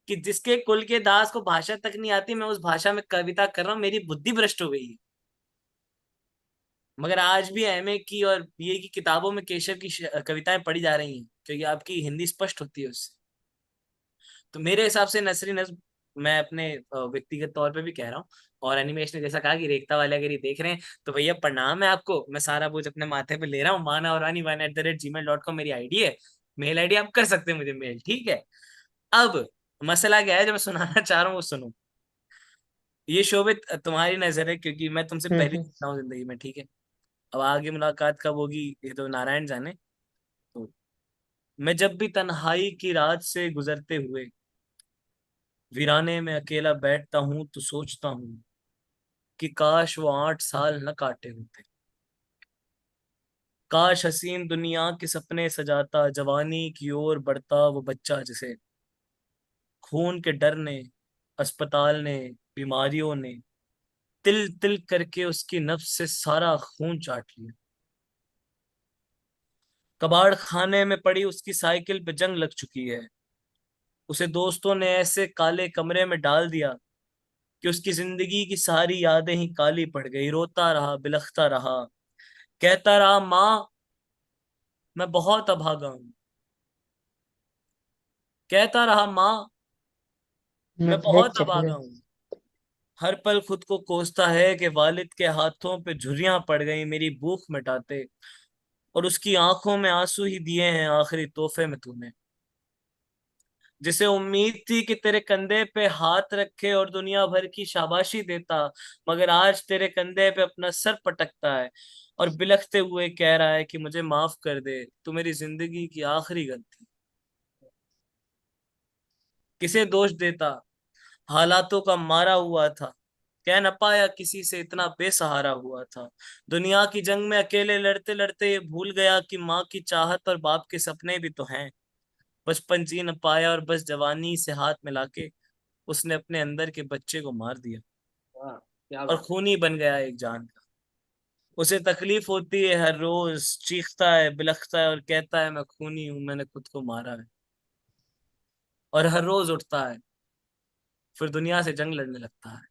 कि जिसके कुल के दास को भाषा तक नहीं आती, मैं उस भाषा में कविता कर रहा हूँ, मेरी बुद्धि भ्रष्ट हो गई है। मगर आज भी एमए की और बीए की किताबों में केशव की कविताएं पढ़ी जा रही हैं, क्योंकि आपकी हिंदी स्पष्ट होती है उससे। तो मेरे हिसाब से नसरी नज्म, मैं अपने व्यक्तिगत तौर पे भी कह रहा हूँ, और एनिमेशन ने जैसा कहा कि रेखता वाले अगर ये देख रहे हैं तो भैया प्रणाम है आपको, मैं सारा बोझ अपने माथे पे ले रहा हूँ। माना और @gmail.com मेरी आईडी है, मेल आईडी आप कर सकते हैं मुझे मेल, ठीक है। अब मसला क्या है जो मैं सुनाना चाह रहा हूँ वो सुनो। ये शोभित तुम्हारी नजर है, क्योंकि मैं तुमसे पहले हम्म। मिलता हूँ जिंदगी में, ठीक है। अब आगे मुलाकात कब होगी ये तो नारायण जाने। तो मैं जब भी तन्हाई की रात से गुजरते हुए वीराने में अकेला बैठता हूँ तो सोचता हूँ कि काश वो 8 साल न काटे होते। काश हसीन दुनिया के सपने सजाता, जवानी की ओर बढ़ता वो बच्चा जिसे खून के डर ने, अस्पताल ने, बीमारियों ने तिल तिल करके उसकी नफ्स से सारा खून चाट लिया। कबाड़ खाने में पड़ी उसकी साइकिल पे जंग लग चुकी है। उसे दोस्तों ने ऐसे काले कमरे में डाल दिया कि उसकी जिंदगी की सारी यादें ही काली पड़ गई। रोता रहा, बिलखता रहा, कहता रहा माँ मैं बहुत अभागा हूँ, कहता रहा माँ मैं मैं बहुत बहुत सपना। अभागा हूँ। हर पल खुद को कोसता है कि वालिद के हाथों पे झुर्रियां पड़ गई मेरी भूख मिटाते, और उसकी आंखों में आंसू ही दिए हैं आखिरी तोहफे में तूने। जिसे उम्मीद थी कि तेरे कंधे पे हाथ रखे और दुनिया भर की शाबाशी देता, मगर आज तेरे कंधे पे अपना सर पटकता है और बिलखते हुए कह रहा है कि मुझे माफ कर दे, तू मेरी जिंदगी की आखिरी गलती। किसे दोष देता, हालातों का मारा हुआ था, कह न पाया किसी से, इतना बेसहारा हुआ था। दुनिया की जंग में अकेले लड़ते लड़ते ये भूल गया कि माँ की चाहत और बाप के सपने भी तो हैं। बचपन जी न पाया और बस जवानी से हाथ मिला के उसने अपने अंदर के बच्चे को मार दिया, वाह, क्या और बात। खूनी बन गया एक जान का। उसे तकलीफ होती है हर रोज, चीखता है, बिलखता है और कहता है मैं खूनी हूं, मैंने खुद को मारा है। और हर रोज उठता है, फिर दुनिया से जंग लड़ने लगता है।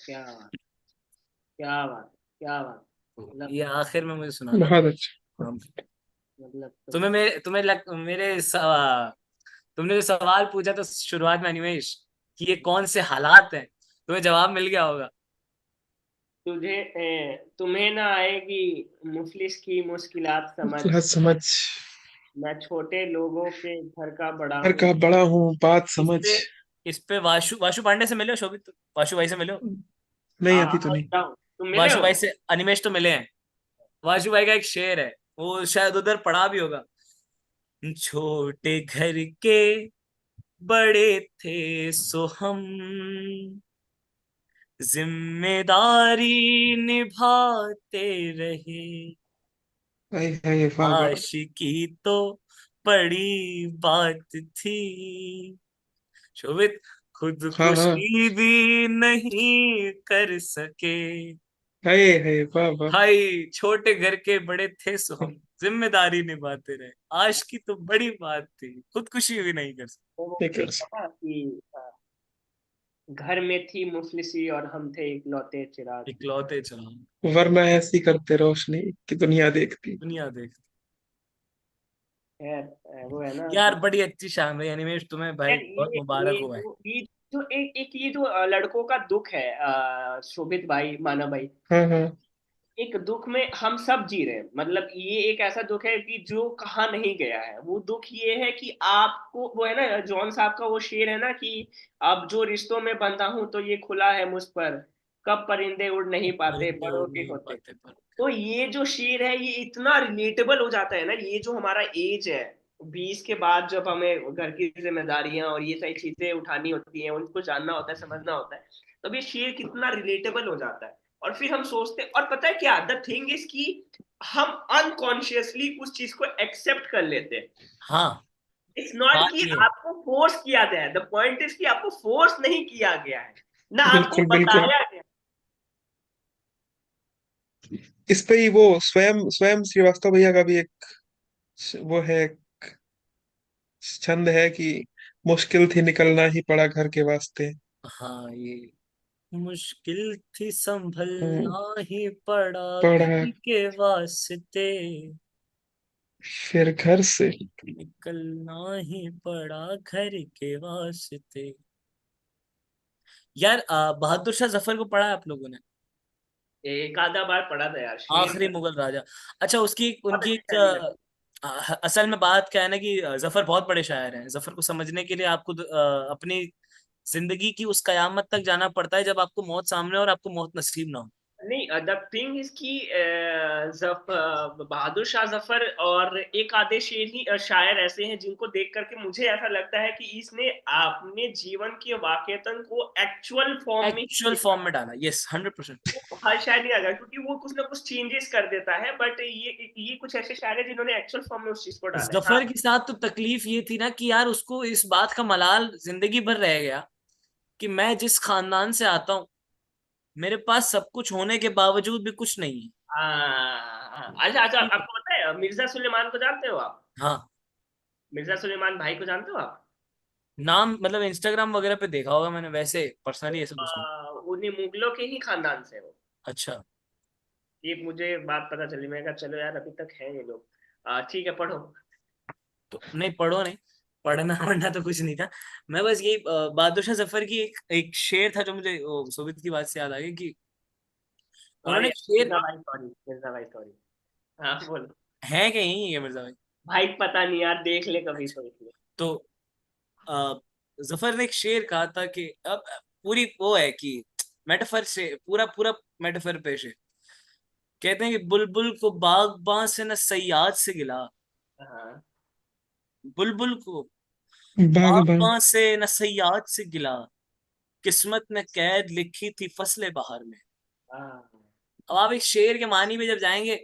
क्या बात, क्या बात, क्या बात। तो मतलब, ये आखिर में मुझे सुनाना बहुत अच्छा। था। हाँ। मतलब तो तुमने जो सवाल पूछा था शुरुआत में अनिमेश, कि ये कौन से हालात हैं, तुम्हें जवाब मिल गया होगा। तुम्हें ना आएगी मुफलिस की मुश्किलात समझ। हाँ, समझ। मैं छोटे लोगों के घर का बड़ा घर हूँ। का बड़ा हूँ, बात इस समझ। पे इस पे वाशु वाशु पांडे से मिले हो शोभित, वाशु भाई से मिले हो। नहीं, हाँ हाँ अभी तो हाँ, नहीं। बताओ, तुम मिले वाशु हो। भाई से अनिमेश तो मिले हैं। वाशु भाई का एक शेर है, वो शायद उधर पढ़ा भी होगा। छोटे घर के बड़े थे सो हम, जिम्मेदारी निभाते रहे, हाय हाय, वाह वाह। आशिकी तो बड़ी बात थी। शोभित हाँ हाँ। खुदकुशी भी नहीं कर सके, हाय वाह वाह। भाई छोटे घर के बड़े थे सो हम, जिम्मेदारी निभाते रहे, आज की तो बड़ी बात थी, खुदकुशी भी नहीं कर सकते। वो नहीं कर एक है ना कि घर में थी मुफलिसी और हम थे इकलौते चिराग। इकलौते चला, सकते, वरना ऐसी करते रोशनी कि दुनिया देखती। दुनिया देख। खैर वो है ना यार कि बड़ी अच्छी शाम है एनिमेश, तुम्हें भाई यार बहुत मुबारक हो भाई। ये जो एक ये जो लड़कों का दुख है, शोभित भाई, माना भाई, हाँ हाँ। एक दुख में हम सब जी रहे हैं। मतलब ये एक ऐसा दुख है कि जो कहा नहीं गया है। वो दुख ये है कि आपको, वो है ना जॉन साहब का वो शेर है ना कि अब जो रिश्तों में बंधा हूं तो ये खुला है मुझ पर, कब परिंदे उड़ नहीं पाते परिंदे परों उड़ के नहीं होते। पाते पर। तो ये जो शेर है ये इतना रिलेटेबल हो जाता है ना। ये जो हमारा एज है 20 के बाद, जब हमें घर की जिम्मेदारियां और ये सारी चीजें उठानी होती हैं, उनको जानना होता है, समझना होता है, तब ये शेर कितना रिलेटेबल हो जाता है। और फिर हम सोचते, और पता है क्या द थिंग इज कि हम अनकॉन्शियसली उस चीज को एक्सेप्ट कर लेते हैं। हाँ इट्स नॉट बात कि ये है। आपको फोर्स किया गया है, द पॉइंट इज कि आपको फोर्स नहीं किया गया है, ना आपको बिल्कुल बिल्कुल। बताया गया। इस पे ही वो स्वयं स्वयं श्रीवास्तव भैया का भी एक वो है, छंद है कि मुश्किल थी निकलना ही पड़ा घर के वास्ते। हाँ ये मुश्किल थी हम्म, संभलना ही पड़ा पड़ा घर के वास्ते, फिर घर से। निकलना ही पड़ा घर के वास्ते। यार बहादुर शाह जफर को पढ़ा है आप लोगों ने? एक आधा बार पढ़ा था यार, शेर आखिरी मुगल राजा। अच्छा उसकी बहुत उनकी अच्छी एक शायरी लगती असल में बात क्या है ना कि जफर बहुत बड़े शायर हैं। जफर को समझने के लिए आपको अपनी जिंदगी की उस कयामत तक जाना पड़ता है जब आपको मौत सामने हो और आपको मौत नसीब ना हो। है। नहीं, द थिंग इज कि बहादुर शाह जफर और एक आधे शेर ही शायर ऐसे हैं जिनको देख करके मुझे ऐसा लगता है कि इसने अपने जीवन के वाकयातन को एक्चुअल फॉर्म में ही एक्चुअल लिखा फॉर्म में डाला, यस 100%। है। वो हर शायर नहीं आएगा क्योंकि वो कुछ ना कुछ चेंजेस कर देता है, बट ये कुछ ऐसे शायर है जिन्होंने एक्चुअल फॉर्म में उस चीज को डाला है। हाँ। जफर के साथ तो तकलीफ ये थी ना कि यार उसको इस बात का मलाल जिंदगी भर रह गया कि मैं जिस खानदान से आता हूँ मेरे पास सब कुछ होने के बावजूद भी कुछ नहीं है। अच्छा अच्छा, ठीक है। आपको पता है मिर्जा सुलेमान को जानते हो आप? हाँ मिर्जा सुलेमान भाई को जानते हो आप? नाम मतलब इंस्टाग्राम वगैरह पे देखा होगा मैंने, वैसे पर्सनली ऐसा कुछ नहीं। उन्हीं मुगलों के ही खानदान से हो। अच्छा ये मुझे बात पता चली, मैं कहा चलो यार अभी तक है ये लोग। ठीक है, पढ़ो। तो नहीं पढ़ो नहीं, पढ़ना वढ़ना तो कुछ नहीं था। मैं बस यही बहादुर शाह जफर की एक एक शेर था जो मुझे सोवियत की बात से याद आ गई कि उन्होंने सॉरी एक शेर। मिर्जा भाई, सॉरी मिर्जा भाई, सॉरी। हाँ बोलो। है क्या यही है मिर्जा भाई? भाई पता नहीं यार, देख ले कभी अच्छा सोच ले। तो अ, जफर ने एक शेर कहा था कि अब पूरी वो है कि मेटाफर से पूरा पूरा मेटाफर पेश है। कहते हैं कि बुलबुल को बागबां से न सयाद से गिला, हाँ बुलबुल को बागबान। बागबां से न सयाद से गिला, किस्मत ने कैद लिखी थी फसले बहार में। हाँ अब आप एक शेर के मानी में जब जाएंगे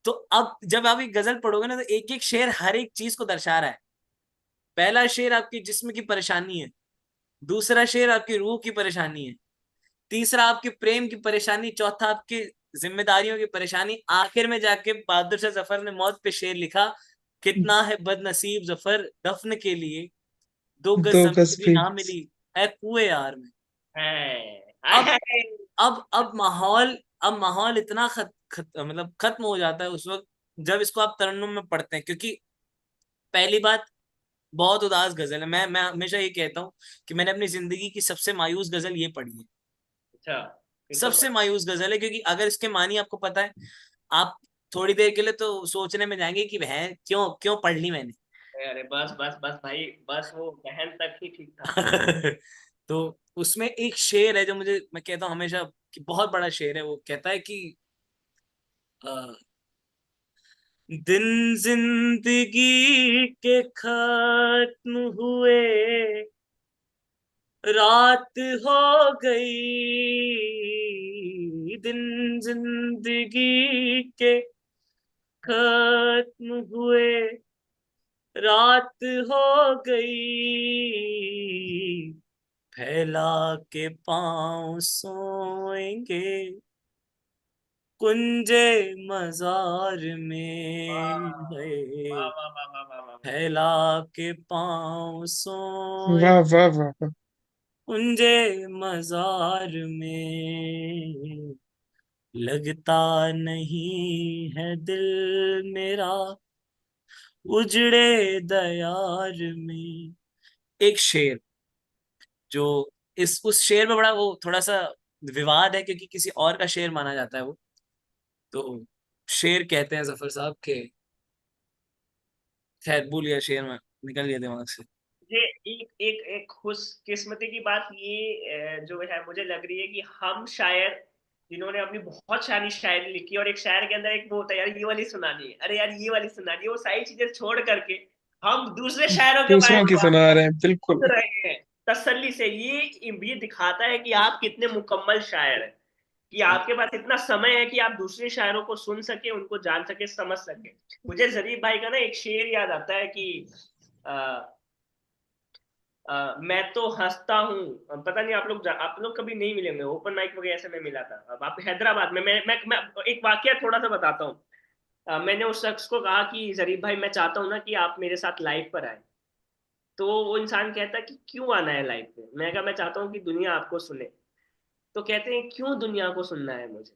तो अब जब आप एक गजल पढ़ोगे ना तो एक एक शेर हर एक चीज को दर्शा रहा है। पहला शेर आपके जिस्म की परेशानी है, दूसरा शेर आपकी रूह की परेशानी है, तीसरा आपके प्रेम की परेशानी, चौथा आपकी जिम्मेदारियों की परेशानी, आखिर में जाके बहादुर शाह जफर ने मौत पे शेर लिखा, कितना है बदनसीब जफर दफन के लिए दो गज दो जमीन गज भी भी। ना मिली है कुएं यार में। है। अब अब माहौल इतना मतलब खत्म हो जाता है उस वक्त जब इसको आप तरन्नुम में पढ़ते हैं, क्योंकि पहली बात बहुत उदास गजल है। मैं हमेशा ये कहता हूँ कि मैंने अपनी जिंदगी की सबसे मायूस गजल ये पढ़ी है। अच्छा, फिर तो सबसे मायूस गजल है क्योंकि अगर इसके मानी आपको पता है, आप थोड़ी देर के लिए तो सोचने में जाएंगे कि वह क्यों क्यों पढ़ ली मैंने। अरे बस बस बस भाई, बस वो बहन तक ही ठीक था। तो उसमें एक शेर है जो मुझे मैं कहता हूँ हमेशा कि बहुत बड़ा शेर है। वो कहता है कि अ, दिन जिंदगी के खत्म हुए, रात हो गई, दिन जिंदगी के खत्म हुए, रात हो गई, फैला के पांव सोएंगे, कुंजे मजार वाह में वाह है, वाह वाह वाह वाह वाह वाह। फैला के पाँव सोए, वाह वाह वाह वाह। कुंजे मजार में लगता नहीं है दिल मेरा, उजड़े दयार में। एक शेर जो इस उस शेर में बड़ा वो थोड़ा सा विवाद है, क्योंकि किसी और का शेर माना जाता है वो। तो शेर कहते हैं जफर साहब के, खैर भूल गया शेर में, निकल गया दिमाग से। ये एक एक एक खुशकिस्मती की बात ये जो है मुझे लग रही है कि हम शायर जिन्होंने अपनी बहुत सारी शायरी लिखी, और एक शायर के अंदर एक वो होता है यार ये वाली सुनानी है, अरे यार ये वाली सुनानी है, वो सारी चीजें छोड़ करके हम दूसरे शायरों के बारे दूसरों में की बात सुना कर रहे हैं, बिल्कुल। रहे हैं तसल्ली से। ये दिखाता है कि आप कितने मुकम्मल शायर हैं, कि आपके पास इतना समय है कि आप दूसरे शायरों को सुन सके, उनको जान सके, समझ सके। मुझे जरीफ भाई का ना एक शेर याद आता है कि मैं तो हंसता हूँ, पता नहीं आप लोग कभी नहीं मिले होंगे, ओपन माइक वगैरह से मैं मिला था। अब आप हैदराबाद में, मैं एक वाकया थोड़ा सा बताता हूँ। मैंने उस शख्स को कहा कि जरीफ भाई मैं चाहता हूँ ना कि आप मेरे साथ लाइव पर आए। तो वो इंसान कहता है कि क्यों आना है लाइव पे। मैं कहा मैं चाहता हूँ कि दुनिया आपको सुने। तो कहते हैं क्यों दुनिया को सुनना है मुझे।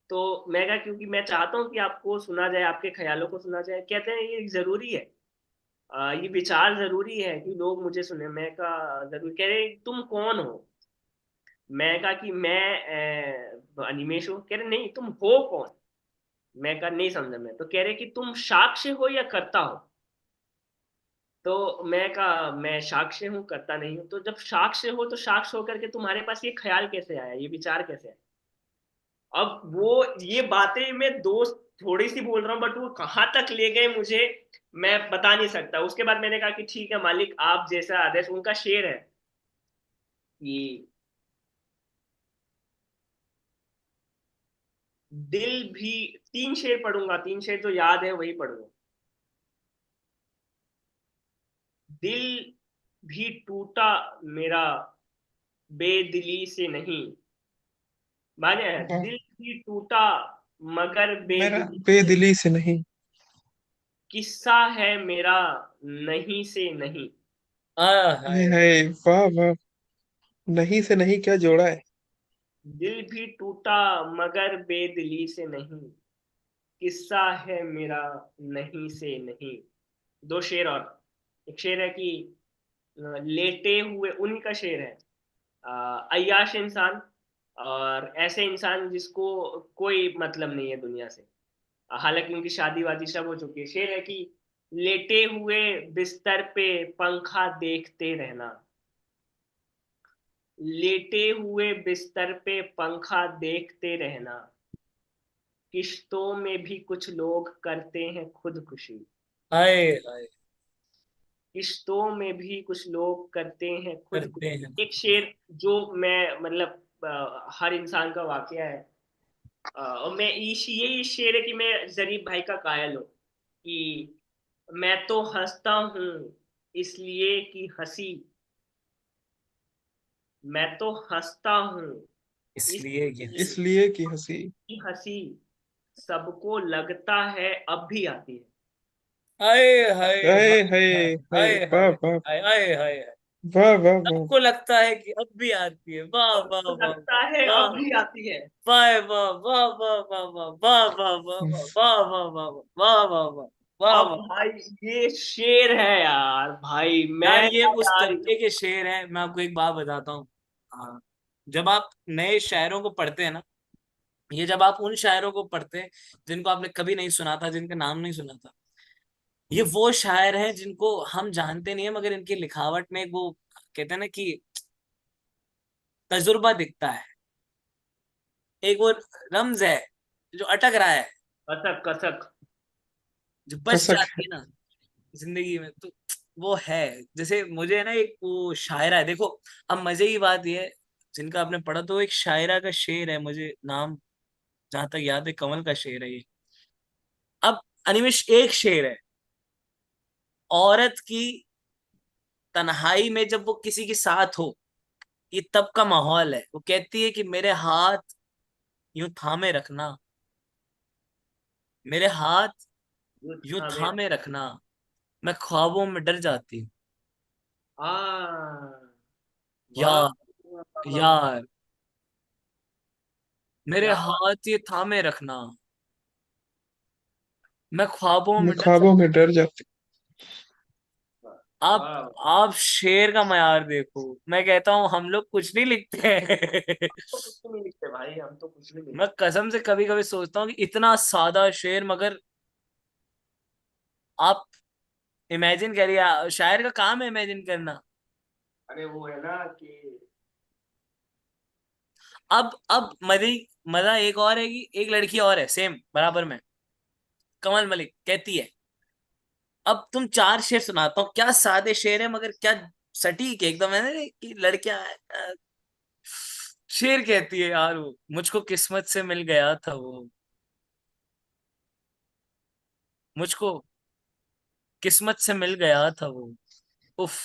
तो मैं कहा क्योंकि मैं चाहता हूँ कि आपको सुना जाए, आपके ख्यालों को सुना जाए। कहते हैं ये जरूरी है, ये विचार जरूरी है कि लोग मुझे सुने। मैं कहा जरूर। कह रहे तुम कौन हो। मैं कहा कि मैं अनिमेश हूँ। कह रहे नहीं तुम हो कौन। मैं कहा नहीं समझा मैं। तो कह रहे कि तुम साक्ष्य हो या करता हो। तो मैं कहा मैं साक्ष्य हूँ, करता नहीं हूँ। तो जब साक्ष्य हो तो साक्ष्य होकर के तुम्हारे पास ये ख्याल कैसे आया, ये विचार कैसे आया। अब वो ये बातें मैं दोस्त थोड़ी सी बोल रहा हूँ, बट वो कहाँ तक ले गए मुझे मैं बता नहीं सकता। उसके बाद मैंने कहा कि ठीक है मालिक आप जैसा आदेश। उनका शेर है कि दिल भी, तीन शेर पढ़ूंगा, तीन शेर जो याद है वही पढ़ूंगा। दिल भी टूटा मेरा बेदिली से नहीं। माने वाह। दिल भी टूटा मगर मेरा बेदिली से नहीं। बेदिली से नहीं। किस्सा है मेरा नहीं से नहीं। हाय हाय। हाय, वाह वाह। नहीं से नहीं क्या जोड़ा है। दिल भी टूटा मगर बेदिली से नहीं। किस्सा है मेरा नहीं से नहीं। दो शेर और। एक शेर है कि लेटे हुए, उन्हीं का शेर है। अय्याश इंसान, और ऐसे इंसान जिसको कोई मतलब नहीं है दुनिया से, हालांकि उनकी शादी वादी सब हो चुकी है। शेर है कि लेटे हुए बिस्तर पे पंखा देखते रहना। लेटे हुए बिस्तर पे पंखा देखते रहना। किश्तों में भी कुछ लोग करते हैं खुदकुशी। हाय हाय। किश्तों में भी कुछ लोग करते हैं करते खुदकुशी। हैं। एक शेर जो मैं मतलब हर इंसान का वाकया है। और मैं यही शेर है कि मैं जरीफ भाई का कायल हूँ कि मैं तो हंसता हूँ इसलिए कि हंसी, मैं तो हंसता हूँ इसलिए ये इसलिए हंसी। इसलिए कि हंसी। कि हंसी सबको लगता है अब भी आती है। हाय हाय हाय हाय हाय हाय, हाय वाह हाय वाह हाय हाय हाय। वाह वाह वाह। सबको लगता है कि अब भी आती है, वाह वाह सबको वाह लगता है वाह अब भी आती है। वाह वाह वाह वाह वाह वाह वाह वाह वाह वाह वाह वाह वाह वाह वाह वाह अब वाह। भाई ये शेर है यार, भाई मैं यार ये उस यार। तरीके के शेर हैं, मैं आपको एक बात बताता हूँ। हाँ, जब आप नए शायरों को पढ़ते हैं ना, ये जब आप उन शायरों को पढ़ते हैं जिनको आपने कभी नहीं सुना था, जिनका नाम नहीं सुना था, ये वो शायर हैं जिनको हम जानते नहीं है, मगर इनकी लिखावट में एक वो कहते हैं ना कि तजुर्बा दिखता है, एक वो रम्ज है जो अटक रहा है, कसक कसक। जो बच कसक जाती है। है ना जिंदगी में। तो वो है, जैसे मुझे ना एक वो शायरा है, देखो। अब मजे की बात ये है, जिनका आपने पढ़ा तो एक शायरा का शेर है, मुझे नाम जहां तक याद है, कमल का शेर है ये। अब अनिमेश एक शेर है, औरत की तन्हाई में जब वो किसी के साथ हो, ये तब का माहौल है। वो कहती है कि मेरे हाथ यूं थामे रखना, मेरे हाथ यूं यूं थामे थामे रखना, मैं ख्वाबों में डर जाती हूँ। आ वाह यार, वाह, वाह, वाह। यार, मेरे क्या बात। हाथ ये थामे रखना, मैं ख्वाबों मैं में डर ख्वाबों जाती में डर जाती हूँ। आप वाह, आप शेर का मयार देखो, मैं कहता हूँ हम लोग कुछ नहीं लिखते हैं। तो कुछ नहीं लिखते भाई, हम तो कुछ नहीं मैं लिखते। कसम से कभी कभी सोचता हूँ कि इतना सादा शेर, मगर आप इमेजिन करिए, शायर का काम है इमेजिन करना। अरे वो है ना कि अब मजा एक और है कि एक लड़की और है सेम बराबर में, कमल मलिक कहती है। अब तुम चार शेर सुनाता हूँ, क्या सादे शेर है मगर क्या सटीक है एकदम, है ना कि लड़कियां। शेर कहती है यार, वो मुझको किस्मत से मिल गया था वो, मुझको किस्मत से मिल गया था वो, उफ,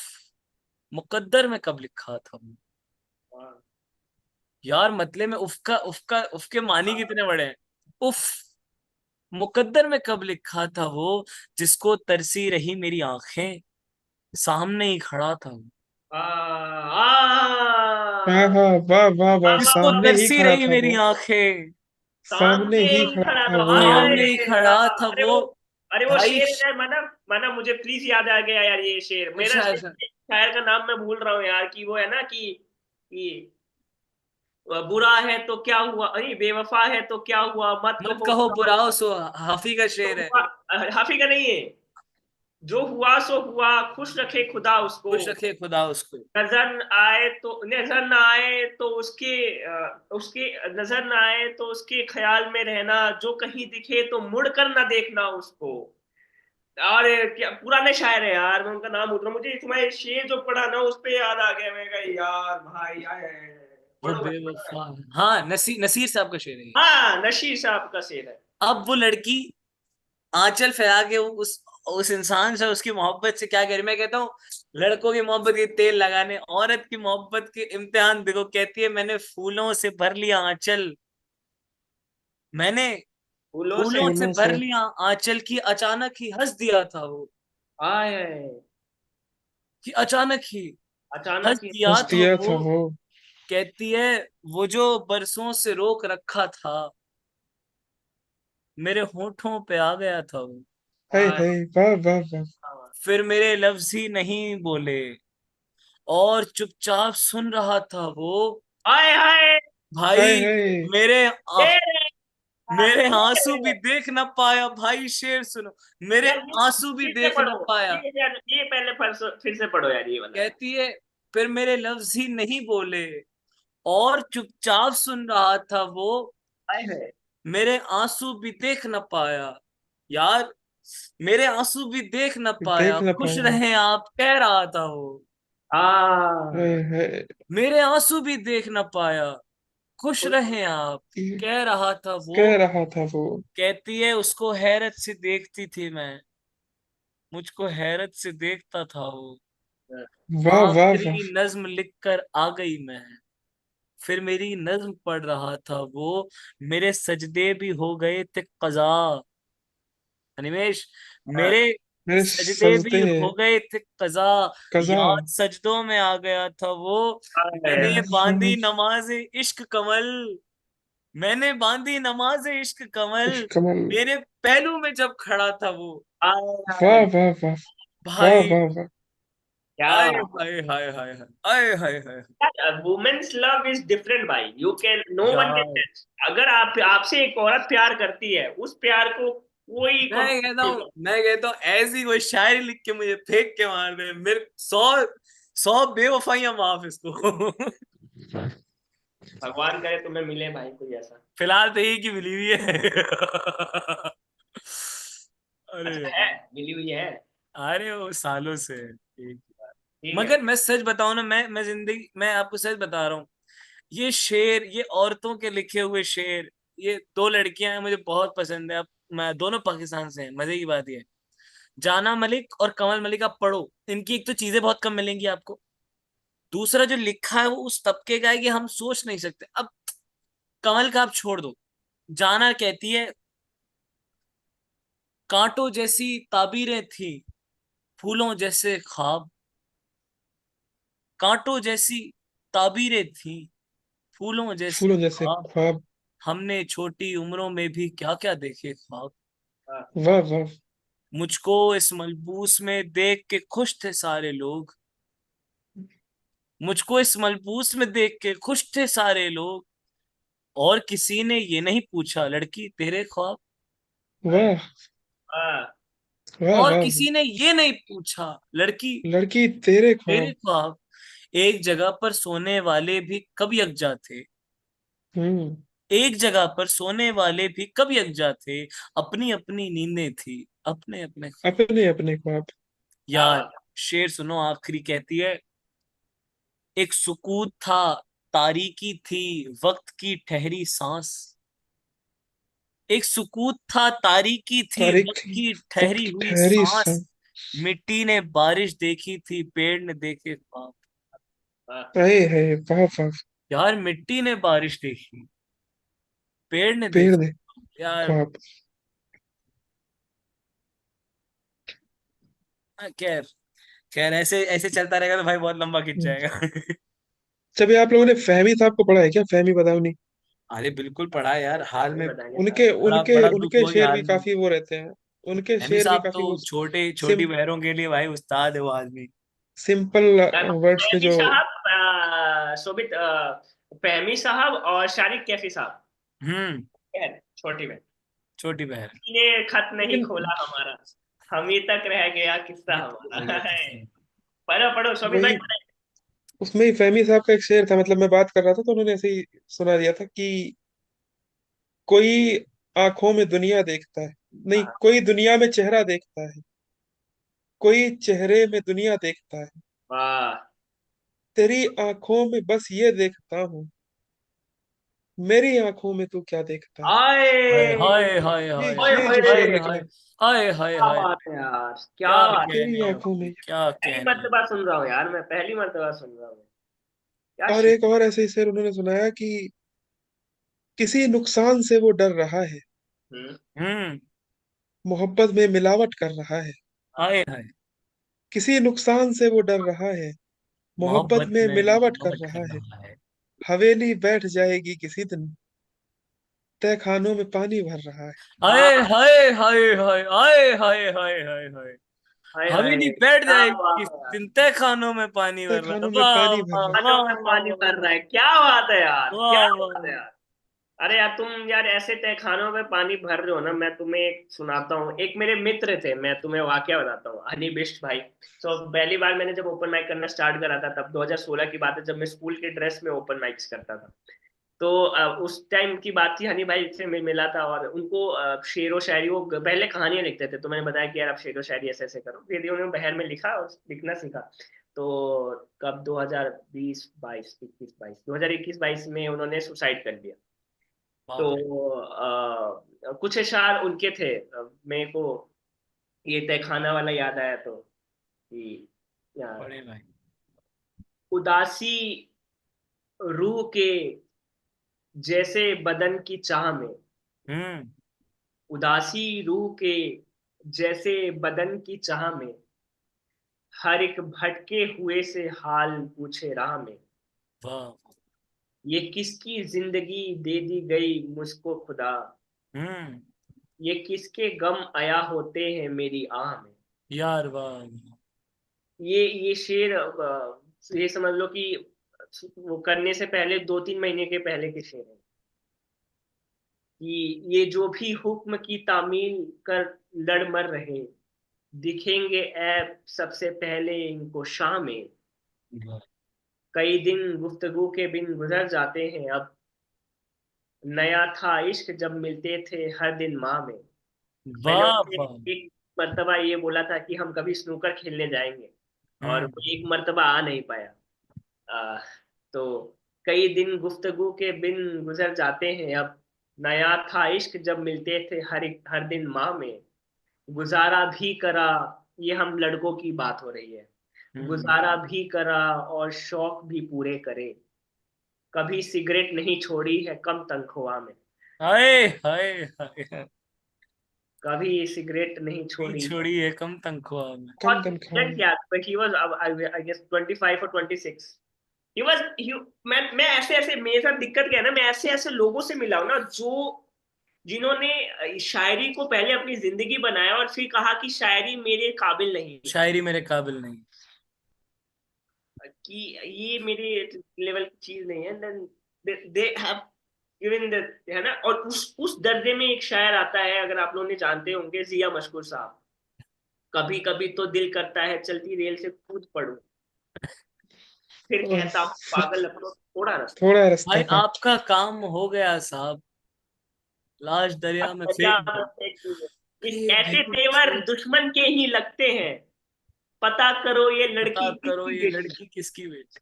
मुकद्दर में कब लिखा था वो। हाँ, यार मतलब में उफ के मानी कितने बड़े हैं। उफ, मुकद्दर में कब लिखा था वो, जिसको तरसी रही मेरी आंखें, सामने ही खड़ा था वो। हाँ हाँ, वाह वाह वाह, जिसको सामने ही तरसी खड़ा रही था मेरी वो। आंखें, सामने सामने ही ही खड़ा खड़ा था था। वो। सामने ही अरे खड़ा यार, था वो। अरे वो भाई, शेर है, माना माना, मुझे प्लीज याद आ गया यार, ये शेर मेरा अच्छा शेर। अच्छा, शायर का नाम मैं भूल रहा हूँ यार, कि वो है ना कि बुरा है तो क्या हुआ, अरे बेवफा है तो क्या हुआ, मत मत कहो कहो बुरा बुरा हो, सो हाफी का तो शेर है। हुआ। हाफी का नहीं है। जो हुआ सो हुआ, खुश रखे खुदा उसको। खुश रखे खुदा उसको। नजर न आए तो उसके नजर न आए तो उसके ख्याल में रहना, जो कहीं दिखे तो मुड़ कर ना देखना उसको। और क्या पुराने शायर है यार, मैं उनका नाम भूल रहा हूँ। मुझे तुम्हारे शेर जो पढ़ा ना, उस पे याद आ गया। मैं कहा यार भाई आए वो पढ़ो भाई पढ़ो। बेवफा है। हाँ, नसीर साहब का शेर है ये। हाँ, नशीर साहब का शेर है। अब वो लड़की आंचल फैला के उस इंसान से, उसकी मोहब्बत से क्या कह रही, मैं कहता हूँ लड़कों की मोहब्बत के तेल लगाने, औरत की मोहब्बत के इम्तिहान देखो। कहती है मैंने फूलों से भर लिया आंचल, मैंने फूलों से फूलों से फूलों भर से लिया आंचल की, अचानक ही हंस दिया था वो, आए, कि अचानक ही हंस अचानक ही दिया हंस था दिया वो। था वो। कहती है वो जो बरसों से रोक रखा था, मेरे होठों पे आ गया था वो, हाय आए, हाय, वाह वाह वाह। फिर मेरे लफ्ज ही नहीं बोले, और चुपचाप सुन रहा था वो। हाय हाय, हाय भाई, हाय, मेरे शेर है यार, मेरे आंसू शेर भी है। देख न पाया, भाई शेर सुनो, मेरे यार आंसू भी फिर से देख न पढ़ो पाया। ये यार, ये पहले फिर से पढ़ो यार, ये वाला। कहती है फिर मेरे लफ्ज ही नहीं बोले, और चुपचाप सुन रहा था वो, हाय हाय। मेरे आंसू भी देख न पाया। यार, मेरे आंसू भी देख न पाया, देख ना खुश पाया। रहे आप कह रहा था वो, हाँ, हाय हाय, मेरे आंसू भी देख न पाया, खुश रहे आप ये कह रहा था वो। कह रहा था वो। कहती है उसको हैरत से देखती थी मैं, मुझको हैरत से देखता था वो, वाह वाह वाह। आखिरी नज्म लिख कर आ गई मैं, फिर मेरी नज्म पढ़ रहा था वो, मेरे सजदे भी हो गए थे कज़ा। अनिमेश, हाँ, मेरे मेरे सजदे भी सजदे हो गए थे कज़ा, कजा। याद सजदों में आ गया था वो। मैंने बांधी नमाज इश्क कमल, मैंने बांधी नमाज इश्क कमल, कमल। मेरे पहलू में जब खड़ा था वो। वाह वाह वाह, वाह क्या भाई, वाह वाह। आय बात। हाय हाय हाय हाय, आय हाय हाय। वुमेन्स लव इज डिफरेंट भाई, you can, no one can यार, टच। अगर आप आपसे एक औरत प्यार करती है, उस प्यार को कोई मैं कहता हूँ ऐसी कोई शायरी लिख के मुझे फेंक के मार दे, मेरे 100 बेवफाइयां माफ इसको। भगवान करे तुम्हें मिले भाई कोई ऐसा। फिलहाल तो एक ही मिली हुई है। अरे अच्छा है, यार, मिली हुई है। अरे वो सालों से है। एक। ठीक है। मगर मैं सच बताऊं ना, मैं जिंदगी, मैं आपको सच बता रहा हूँ, ये शेर, ये औरतों के लिखे हुए शेर, ये दो लड़कियां हैं मुझे बहुत पसंद है। अब मैं दोनों पाकिस्तान से हैं, मजे की बात ये है। जाना मलिक और कमल मलिक आप पढ़ो, इनकी एक तो चीजें बहुत कम मिलेंगी आपको, दूसरा जो लिखा है वो उस तबके का है कि हम सोच नहीं सकते। अब कमल का आप छोड़ दो, जाना कहती है कांटों जैसी ताबीरें थी, फूलों जैसे ख्वाब। कांटों जैसी ताबीरें थी, फूलों जैसे फूलों जैसे ख्वाब। ख्वाब। हमने छोटी उम्रों में भी क्या क्या देखे ख्वाब। वाह। वाह वाह। मुझको इस मलबूस में देख के खुश थे सारे लोग। मुझको इस मलबूस में देख के खुश थे सारे लोग। और किसी ने ये नहीं पूछा, लड़की तेरे ख्वाब। वाह वाह। वाह और वाह। किसी ने ये नहीं पूछा, लड़की लड़की तेरे तेरे ख्वाब। ख्वाब। एक जगह पर सोने वाले भी कब यकजा थे। हम्म। एक जगह पर सोने वाले भी कब यकजा थे। अपनी अपनी नींदें थी, अपने अपने ख्वाब। अपने अपने ख्वाब। क्या यार बात। शेर सुनो, आखिरी कहती है। एक सुकूत था, तारीकी थी, वक्त की ठहरी सांस। एक सुकूत था, तारीकी थी, तारीख वक्त थी, की ठहरी वक्त हुई ठहरी सा। सांस। मिट्टी ने बारिश देखी थी, पेड़ ने देखे ख्वाब। वाह। आए है। वाह वाह। यार मिट्टी ने बारिश देखी, पेड़ ने पेड़ देखा ने ख्वाब। यार ख्वाब। खैर, खैर ऐसे ऐसे चलता रहेगा तो भाई बहुत लंबा खिंच हम्म। जाएगा। जब आप लोगों ने फहमी साहब को पढ़ा है क्या? फहमी बदायूनी। अरे बिल्कुल पढ़ा है यार, हाल नहीं में। बताएंगे उनके साहब। बड़ा उनके बड़ा दुख उनके हुआ कि शेर हाल भी में काफी वो रहते हैं। उनके एमी शेर भी साहब तो काफी वो छोटे छोटी सिम बहरों के लिए भाई उस्ताद है वो आदमी। सिंपल वर्ड्स में फहमी जो। साहब, शोभित, फहमी साहब और शारिक कैफी साहब। हम्म। खैर, छोटी बहन। छोटी बहर। ने खत नहीं लेकिन खोला हमारा, हम ही तक रह गया किस्सा ये तो हो हमारा। गया है। किस्सा। पढ़ो पढ़ो शोभित भाई, वही पढ़ो। उसमें ही फहमी साहब का एक शेर था, मतलब मैं बात कर रहा था तो उन्होंने ऐसे ही सुना दिया था कि कोई आंखों में दुनिया देखता है, नहीं, हाँ। कोई दुनिया में चेहरा देखता है, कोई चेहरे में दुनिया देखता है। वाह। तेरी आंखों में बस ये देखता हूँ, मेरी आंखों में तू क्या देखता है। हाय आए। हाय हाय ये हाय ओए ये जो होए। शेर हाय निकला हाय है। हाय हाय क्या हाय। बात है यार, क्या क्या बात। तेरी कहने हैं आंखों भाई, में। क्या पहली कहने हैं। मर्तबा सुन रहा हूँ यार, मैं पहली मर्तबा सुन रहा हूँ। क्या और शेर। एक और ऐसे ही शेर उन्होंने सुनाया कि किसी नुकसान से वो डर रहा है, हम्म। मोहब्बत में मिलावट कर रहा है। हाय हाय। किसी नुकसान से वो डर रहा है, मोहब्बत मोहब्बत में में मिलावट कर मिलावट कर रहा है। रहा है। हवेली बैठ जाएगी किसी दिन, तह खानों में पानी भर रहा है। हाय वाह। हाय हाय हाय हाय हाय हाय हाय हाय। हाय हवेली हाय, बैठ क्या जाएगी बात किस है यार। दिन, तय खानों में पानी तह भर रहा है। खानों में वाह पानी भर वाह रहा है। कानों वाह में वाह पानी वाह भर रहा है, क्या बात है यार, क्या वाह बात है वाह। यार। अरे यार, तुम यार ऐसे तहखानों में पानी भर रहे हो ना, मैं तुम्हें एक सुनाता हूँ। एक मेरे मित्र थे, मैं तुम्हें वाकया बताता हूँ, हनी बिष्ट भाई। तो पहली बार मैंने जब ओपन माइक करना स्टार्ट करा था, तब 2016 की बात है, जब मैं स्कूल के ड्रेस में ओपन माइक्स करता था। तो उस टाइम की बात थी, हनी भाई से मैं मिला था, और उनको शेर व शायरी, वो पहले कहानियां लिखते थे, तो मैंने बताया कि यार आप शेर व शायरी ऐसे ऐसे करो, फिर उन्होंने बहर में लिखा और लिखना सीखा। तो कब 2020 22 21 22 2021 22 में उन्होंने सुसाइड कर लिया। बाप रे। तो कुछ अशार उनके थे, मेरे को ये तहखाना वाला याद आया, तो कि बड़े भाई। उदासी रूह के जैसे बदन की चाह में, हम्म। उदासी रूह के जैसे बदन की चाह में, हर एक भटके हुए से हाल पूछे राह में। वाह। ये किसकी जिंदगी दे दी गई मुझको खुदा, हम्म। ये किसके गम आया होते हैं मेरी आह में। यार वाह। ये शेर, ये समझ लो कि वो करने से पहले 2-3 महीने के पहले के शेर है, कि ये जो भी हुक्म की तामील कर लड़ मर रहे, दिखेंगे ऐब सबसे पहले इनको शाम में। वाह कई दिन गुफ्तगू के बिन गुजर जाते हैं अब, नया था इश्क जब मिलते थे हर दिन माह में। मैंने वाह उनसे वाह। एक मर्तबा ये बोला था कि हम कभी स्नूकर खेलने जाएंगे, और हम्म। वो एक मर्तबा आ नहीं पाया। आ, तो कई दिन गुफ्तगू के बिन गुजर जाते हैं अब, नया था इश्क जब मिलते थे हर दिन माह में। गुजारा भी करा, ये हम लड़कों की बात हो रही है, हम्म। गुजारा भी करा और शौक भी पूरे करे, कभी सिगरेट नहीं छोड़ी है कम तनख्वाह में। हाय हाय हाय। कभी सिगरेट नहीं नहीं छोड़ी। छोड़ी है कम तनख्वाह में। कम बहुत तनख्वाह यंग में। किया, but he was I guess 25 or 26। he was he, मैं ऐसे ऐसे मेरे साथ दिक्कत क्या है ना, मैं ऐसे ऐसे लोगों से मिला हूं ना जो जिन्होंने शायरी को पहले अपनी जिंदगी बनाया और फिर कहा कि शायरी मेरे काबिल नहीं है, शायरी मेरे काबिल नहीं। कि ये मेरे लेवल की चीज नहीं है। Then they have given the, है ना। और उस दर्जे में एक शायर आता है, अगर आप लोगों ने जानते होंगे, जिया मशकूर साहब। कभी कभी तो दिल करता है चलती रेल से कूद पड़ूं, फिर ओह, कहता हूँ पागल अपनो थोड़ा रास्ता। थोड़ा रास्ता भाई था। आपका काम हो गया साहब, लाश दरिया में दरिया फेंक में दो। फेंक दीजिए। अरे ऐसे भाई तेवर दुश्मन के ही लगते हैं, पता करो ये पता लड़की करो किसकी ये बेटी। लड़की किसकी बेटी।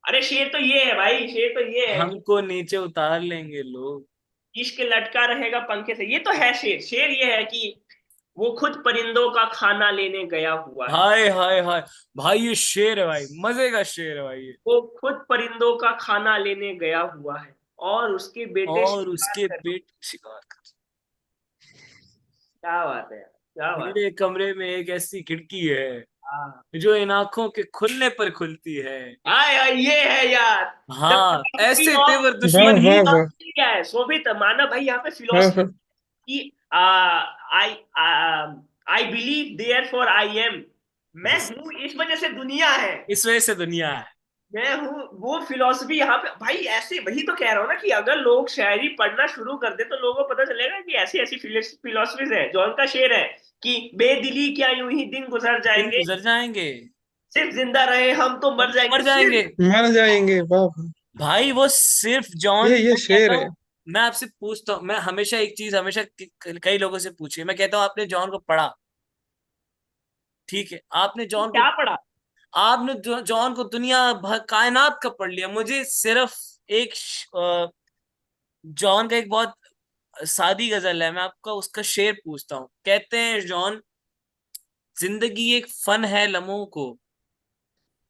अरे शेर तो ये है भाई, शेर तो ये है कि हमको नीचे उतार लेंगे लोग। इश्क लटका रहेगा पंखे से। ये तो है शेर। शेर ये है कि वो खुद परिंदों का खाना लेने गया हुआ है। हाय हाय हाय, भाई ये शेर है भाई, मजे का शेर है भाई ये। वो खुद परिंदों का खाना लेने गया हुआ है और उसके बेटे और शिकार उसके कर। पेट शिकार कर। क्या बात है यार, क्या बात मेरे कमरे में एक ऐसी खिड़की है है। हाँ जो इन आंखों के खुलने पर खुलती है। हाँ यार, ये है यार। द हाँ फिलोसफी ऐसे ऑफ, तेवर वाह दुश्मन ही। वाह वाह। क्या है शोभित मानव भाई यहाँ पे हाँ फिलोसफी हाँ कि I I believe therefore I am. मैं Yes, हूँ इस वजह से दुनिया है। इस वजह से दुनिया है। मैं हूँ वो फिलोसफी यहाँ पे भाई। ऐसे वही तो कह रहा हूँ ना कि अगर लोग शायरी पढ़ना शुरू कर दे तो लोगों को पता चलेगा कि ऐसी ऐसी फिलोसफीज है। जॉन का शेर है कि बेदिली क्या यूं ही दिन गुजर दिन जाएंगे, गुजर जाएंगे, सिर्फ जिंदा रहे हम तो हम मर तो जाएंगे। मर जाएंगे। सिर्फ मर जाएंगे, वाह वाह। भाई वो सिर्फ जॉन, ये मैं शेर कहता है। हूँ, मैं आपसे पूछता हूँ, मैं हमेशा एक चीज हमेशा कई लोगों से पूछी है, मैं कहता हूँ आपने जॉन को पढ़ा, ठीक है, आपने जॉन को, क्या पढ़ा। आपने जॉन को दुनिया भर कायनात का पढ़ लिया, मुझे सिर्फ एक जॉन का एक बहुत सादी गजल है, मैं आपका उसका शेर पूछता हूँ। कहते हैं जॉन, जिंदगी एक फन है लम्हों को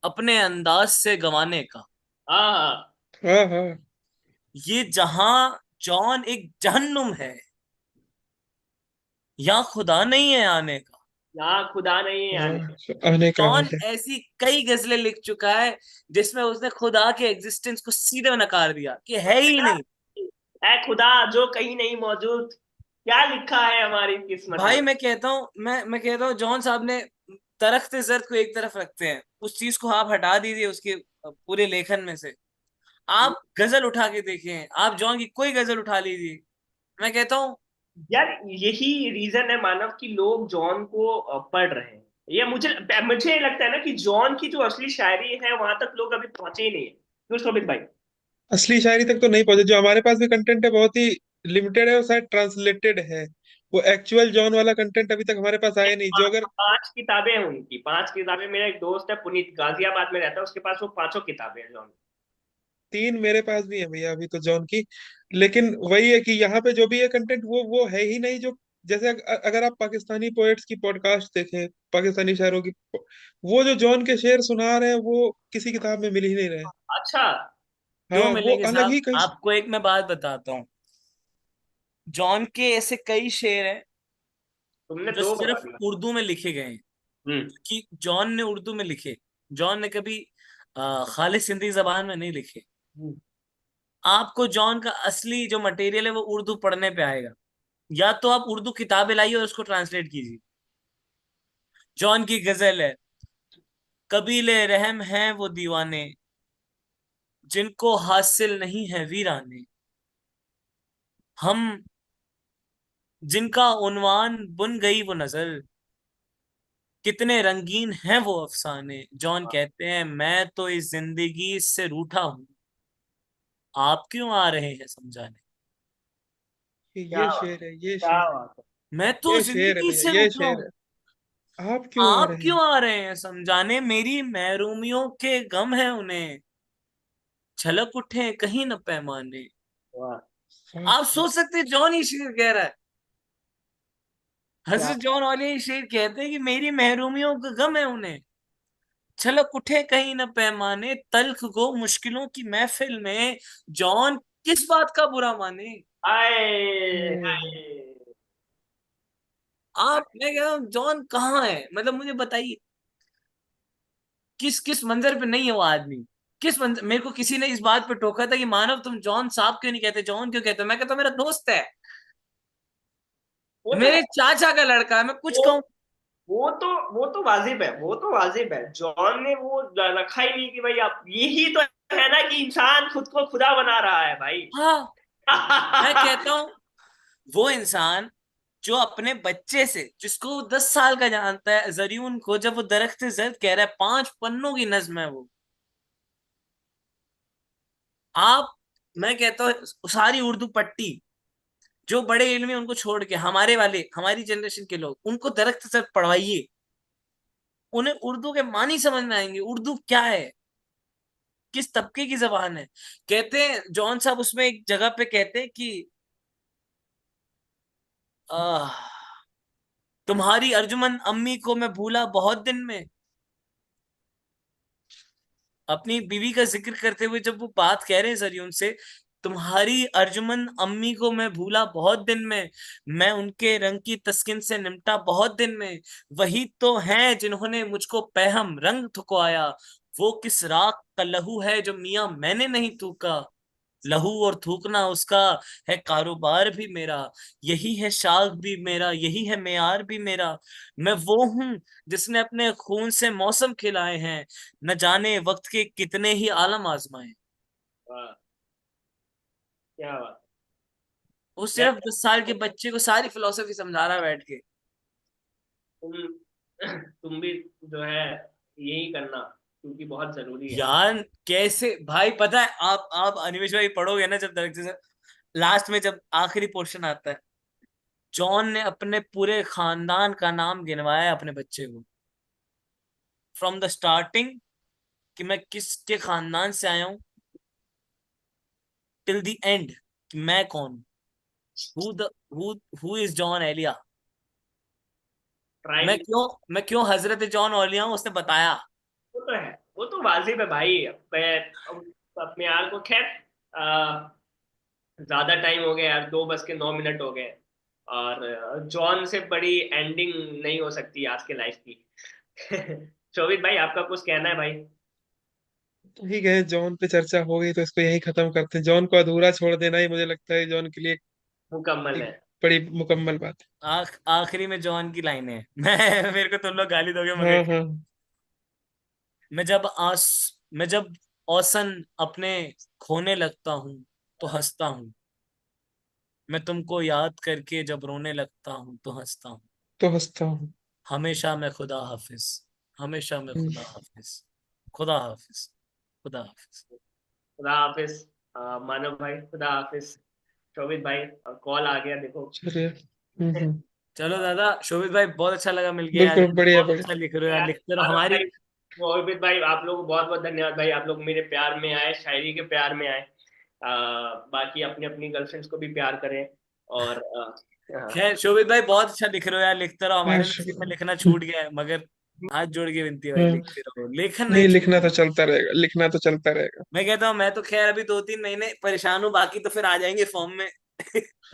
अपने अंदाज से गंवाने का। हाँ हाँ हाँ ये जहां जॉन एक जहन्नुम है, या खुदा नहीं है आने का। यहाँ खुदा नहीं है आने। हाँ, आने का जॉन है। ऐसी कई गजलें लिख चुका है जिसमें उसने खुदा के एग्जिस्टेंस को सीधे नकार दिया कि है ही नहीं। ऐ खुदा जो कहीं नहीं मौजूद, क्या लिखा है हमारी किस्मत में। भाई मैं कहता हूँ, मैं कहता हूँ जॉन साहब ने तख्त जर्द को एक तरफ रखते हैं, उस चीज को आप हटा दीजिए उसके पूरे लेखन में से। आप गजल उठा के देखें, आप जॉन की कोई गजल उठा लीजिए, मैं कहता हूँ। यार यही रीजन है मानव कि लोग जॉन को पढ़ रहे हैं। ये मुझे मुझे लगता है ना कि जॉन की जो असली शायरी है वहां तक लोग अभी पहुंचे ही नहीं है। क्यों शोभित भाई। असली शायरी तक तो नहीं पहुंचे। जो हमारे पास भी कंटेंट है बहुत ही लिमिटेड है, और शायद ट्रांसलेटेड है। वो एक्चुअल जॉन वाला कंटेंट अभी तक हमारे पास आया नहीं। जो अगर 5 किताबें हैं उनकी, 5 किताबें। मेरा एक दोस्त है पुनीत, गाजियाबाद में रहता है, उसके पास वो पांचों किताबें हैं जॉन। 3 मेरे पास भी है भैया अभी तो जॉन की। लेकिन वही है कि यहाँ पे जो भी है कंटेंट वो है ही नहीं। जो जैसे अगर आप पाकिस्तानी पोएट्स की पॉडकास्ट देखें, पाकिस्तानी शायरों की, वो जो जॉन के शेर सुना रहे हैं वो किसी किताब में मिल ही नहीं रहे। अच्छा। क्यों हाँ, वो मिलेंगे अलग साहब, ही कहीं। आपको एक मैं बात बताता हूँ। जॉन के ऐसे कई शेर हैं तुमने जो दो बता सिर्फ दिया। उर्दू में लिखे गए हैं, हम्म। कि जॉन ने उर्दू में लिखे। जॉन ने कभी खालिस हिंदी जबान में नहीं लिखे। हम्म। आपको जॉन का असली जो मटेरियल है वो उर्दू पढ़ने पे आएगा, या तो आप उर्दू किताबें लाइए और उसको ट्रांसलेट कीजिए। जॉन की गजल है, कबीले रहम हैं वो दीवाने जिनको हासिल नहीं है वीराने, हम जिनका उन्वान बुन गई वो नजर, कितने रंगीन हैं वो अफसाने। जॉन कहते हैं मैं तो इस जिंदगी से रूठा हूं, आप क्यों आ रहे हैं समझाने। क्या ये बात, शेर है, ये क्या शेर है। बात है। मैं तो ये शेर है जिंदगी भैया, से ये रूठा शेर हूं, है। आप क्यों आ आप रहे क्यों हैं। आ रहे हैं समझाने, मेरी महरूमियों के गम है उन्हें छलक उठे कहीं न पैमाने। वाह। वाह, आप सोच सकते हैं जॉन ही शेर कह रहा है, क्या। हजरत जॉन वाले ही शेर कहते हैं कि मेरी महरूमियों का गम है उन्हें छलक उठे कहीं न पैमाने, तल्ख गो मुश्किलों की महफिल में जॉन किस बात का बुरा माने। हाय हम्म, हाय। मैं कह रहा हूँ जॉन कहाँ है, मतलब मुझे बताइए किस किस मंजर पे नहीं है वो आदमी, किस मंजर। मेरे को किसी ने इस बात पे टोका था कि मानव तुम जॉन साहब क्यों नहीं कहते, जॉन क्यों कहते हो? मैं कहता हूँ मेरा दोस्त है, वो तो है। मेरे चाचा का लड़का है, मैं कुछ वो कहूँ। वो तो वाजिब है, वो तो वाजिब है। जॉन ने वो रखा ही नहीं कि भाई आप, यही तो है ना कि इंसान खुद को खुदा बना रहा है भाई। हाँ, मैं कहता हूँ वो इंसान जो अपने बच्चे से, जिसको वो 10 साल का जानता है, जरियून को, जब वो दरख्त से जर्द कह रहा है, 5 पन्नों की नज्म है वो। आप, मैं कहता हूँ सारी उर्दू पट्टी, जो बड़े इल्मी उनको छोड़ के हमारे वाले, हमारी जनरेशन के लोग, उनको दरख्त से जर्द पढ़वाइए, उन्हें उर्दू के मानी समझ में आएंगे, उर्दू क्या है, किस तबके की जबान है। कहते हैं जॉन साहब उसमें एक जगह पे कहते हैं कि आह, तुम्हारी अर्जुमन अम्मी को मैं भूला बहुत दिन में। अपनी बीवी का जिक्र करते हुए जब वो बात कह रहे हैं सर उनसे, तुम्हारी अर्जुमन अम्मी को मैं भूला बहुत दिन में, मैं उनके रंग की तस्किन से निमटा बहुत दिन में, वही तो हैं जिन्होंने मुझको पैहम रंग थुकवाया, वो किस राख का लहू है जो मियां मैंने नहीं थूका, लहू और थूकना उसका है कारोबार भी मेरा, यही है शाख भी मेरा, यही है मेयार भी मेरा, मैं वो हूं जिसने अपने खून से मौसम खिलाए हैं, न जाने वक्त के कितने ही आलम आजमाए। वाह, क्या बात। वो यार सिर्फ 10 साल के बच्चे को सारी फिलोसफी समझा रहा है बैठ के। तुम तुम भी जो है यही करना, क्योंकि बहुत जरूरी है। यार कैसे भाई, पता है आप अनिमेश भाई पढ़ोगे ना, जब दरख्त से लास्ट में जब आखिरी पोर्शन आता है, जॉन ने अपने पूरे खानदान का नाम गिनवाया है अपने बच्चे को, फ्रॉम द स्टार्टिंग, कि मैं किसके खानदान से आया हूँ, टिल द एंड कि मैं कौन, who the who is Jaun Elia, try. मैं क्यों हजरत जॉन ओलिया हूं, उसने बताया। वो तो है, वो तो वाजिब है भाई। अपने यार को खैर, ज्यादा टाइम हो गया यार, 2:09 हो गए। और जॉन से बड़ी एंडिंग नहीं हो सकती आज के लाइफ की। शोभित भाई, आपका कुछ कहना है भाई? ठीक है, जॉन पे चर्चा हो गई तो इसको यही खत्म करते हैं। जॉन को अधूरा छोड़ देना ही मुझे लगता है जॉन के लिए मुकम्मल एक है। बड़ी मुकम्मल बात आखिरी में जॉन की लाइन है, मैं मेरे को तुम लोग गाली दोगे है। मगर हाँ हाँ। मैं जब आस मैं जब औसन अपने खोने लगता हूँ तो हंसता हूँ, मैं तुमको याद करके जब रोने लगता हूँ तो हंसता हूँ, तो हंसता हूँ। हमेशा मैं खुदा हाफिज, हमेशा मैं हम्म, खुदा हाफिज, खुदा हाफिज, खुदा हाफिज। खुदा हाफिज। मानव भाई, खुदा हाफिज। शोभित भाई, कॉल आ गया देखो। चलिए। हम्म। चलो दादा, शोभित भाई बहुत अच्छा लगा मिलके यार, बिल्कुल, बढ़िया बहुत बढ़िया। अच्छा लिख रहे हो यार, यार लिखते रहो मानव हमारी। भाई, मोहित भाई, आप लोग बहुत बहुत धन्यवाद भाई। आप लोग मेरे प्यार में आए, शायरी के प्यार में आए। बाकी अपनी अपनी गर्लफ्रेंड्स को भी प्यार करें। और खैर शोभित भाई बहुत अच्छा लिख रहे हो यार, लिखते रहो, हाँ, हमारे नसीब में लिखना छूट गया है, मगर हाथ जोड़ के विनती है भाई, हाँ। लिखते रहो, लेखन नहीं नहीं, छूट। लिखना तो चलता रहेगा, लिखना तो चलता रहेगा। मैं कहता हूँ मैं तो खैर अभी 2-3 महीने परेशान हूँ, बाकी तो फिर आ जाएंगे फॉर्म में।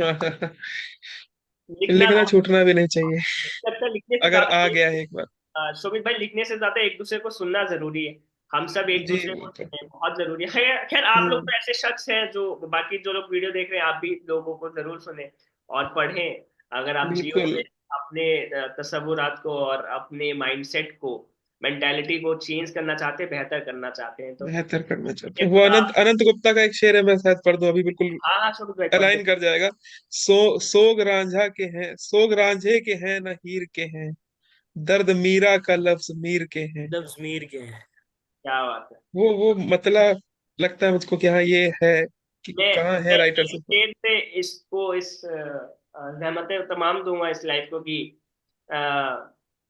लिखना लिखना तो छूटना भी नहीं चाहिए, लगता है लिखने से अगर आ ज्यादा, गया है एक बार। शोभित भाई, लिखने से ज्यादा एक दूसरे को सुनना जरूरी है। हम सब एक जी दूसरे को बिल्कुल। सुने, बहुत जरूरी है। खैर खैर, आप लोग हम्म। तो ऐसे शख्स हैं जो, बाकी जो लोग वीडियो देख रहे हैं, आप भी लोगों को जरूर सुने और पढ़ें। अगर आप जीवन बिल्कुल। में अपने तसव्वुरात को और अपने माइंडसेट को, मेंटालिटी को चेंज करना चाहते हैं, बेहतर करना चाहते हैं, तो बेहतर करना ठीक चाहते है। हैं। वो खुदा अनंत हाफिज। अनंत गुप्ता का एक शेर है, मैं शायद पढ़ दूं अभी, बिल्कुल हाँ हाँ, शोभित भाई पढ़ दो। अलाइन कर जाएगा। सोग रांझा के हैं, सोग रांझे के हैं न हीर के हैं, दर्द मीरा का लफ्ज मीर के हैं। लफ्ज मीर के हैं। क्या बात है। वो मतलब लगता है मुझको कि हाँ ये है, कि कहाँ है मैं राइटर एक से। शेर से इसको, इस रहमतें तमाम दूंगा इस लाइफ को कि अ,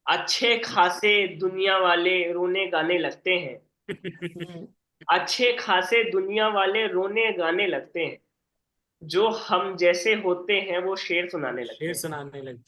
अच्छे खासे दुनिया वाले रोने गाने लगते हैं, हम्म। अच्छे खासे दुनिया वाले रोने गाने लगते हैं, जो हम जैसे होते हैं वो शेर सुनाने लगते शेर हैं। सुनाने लगते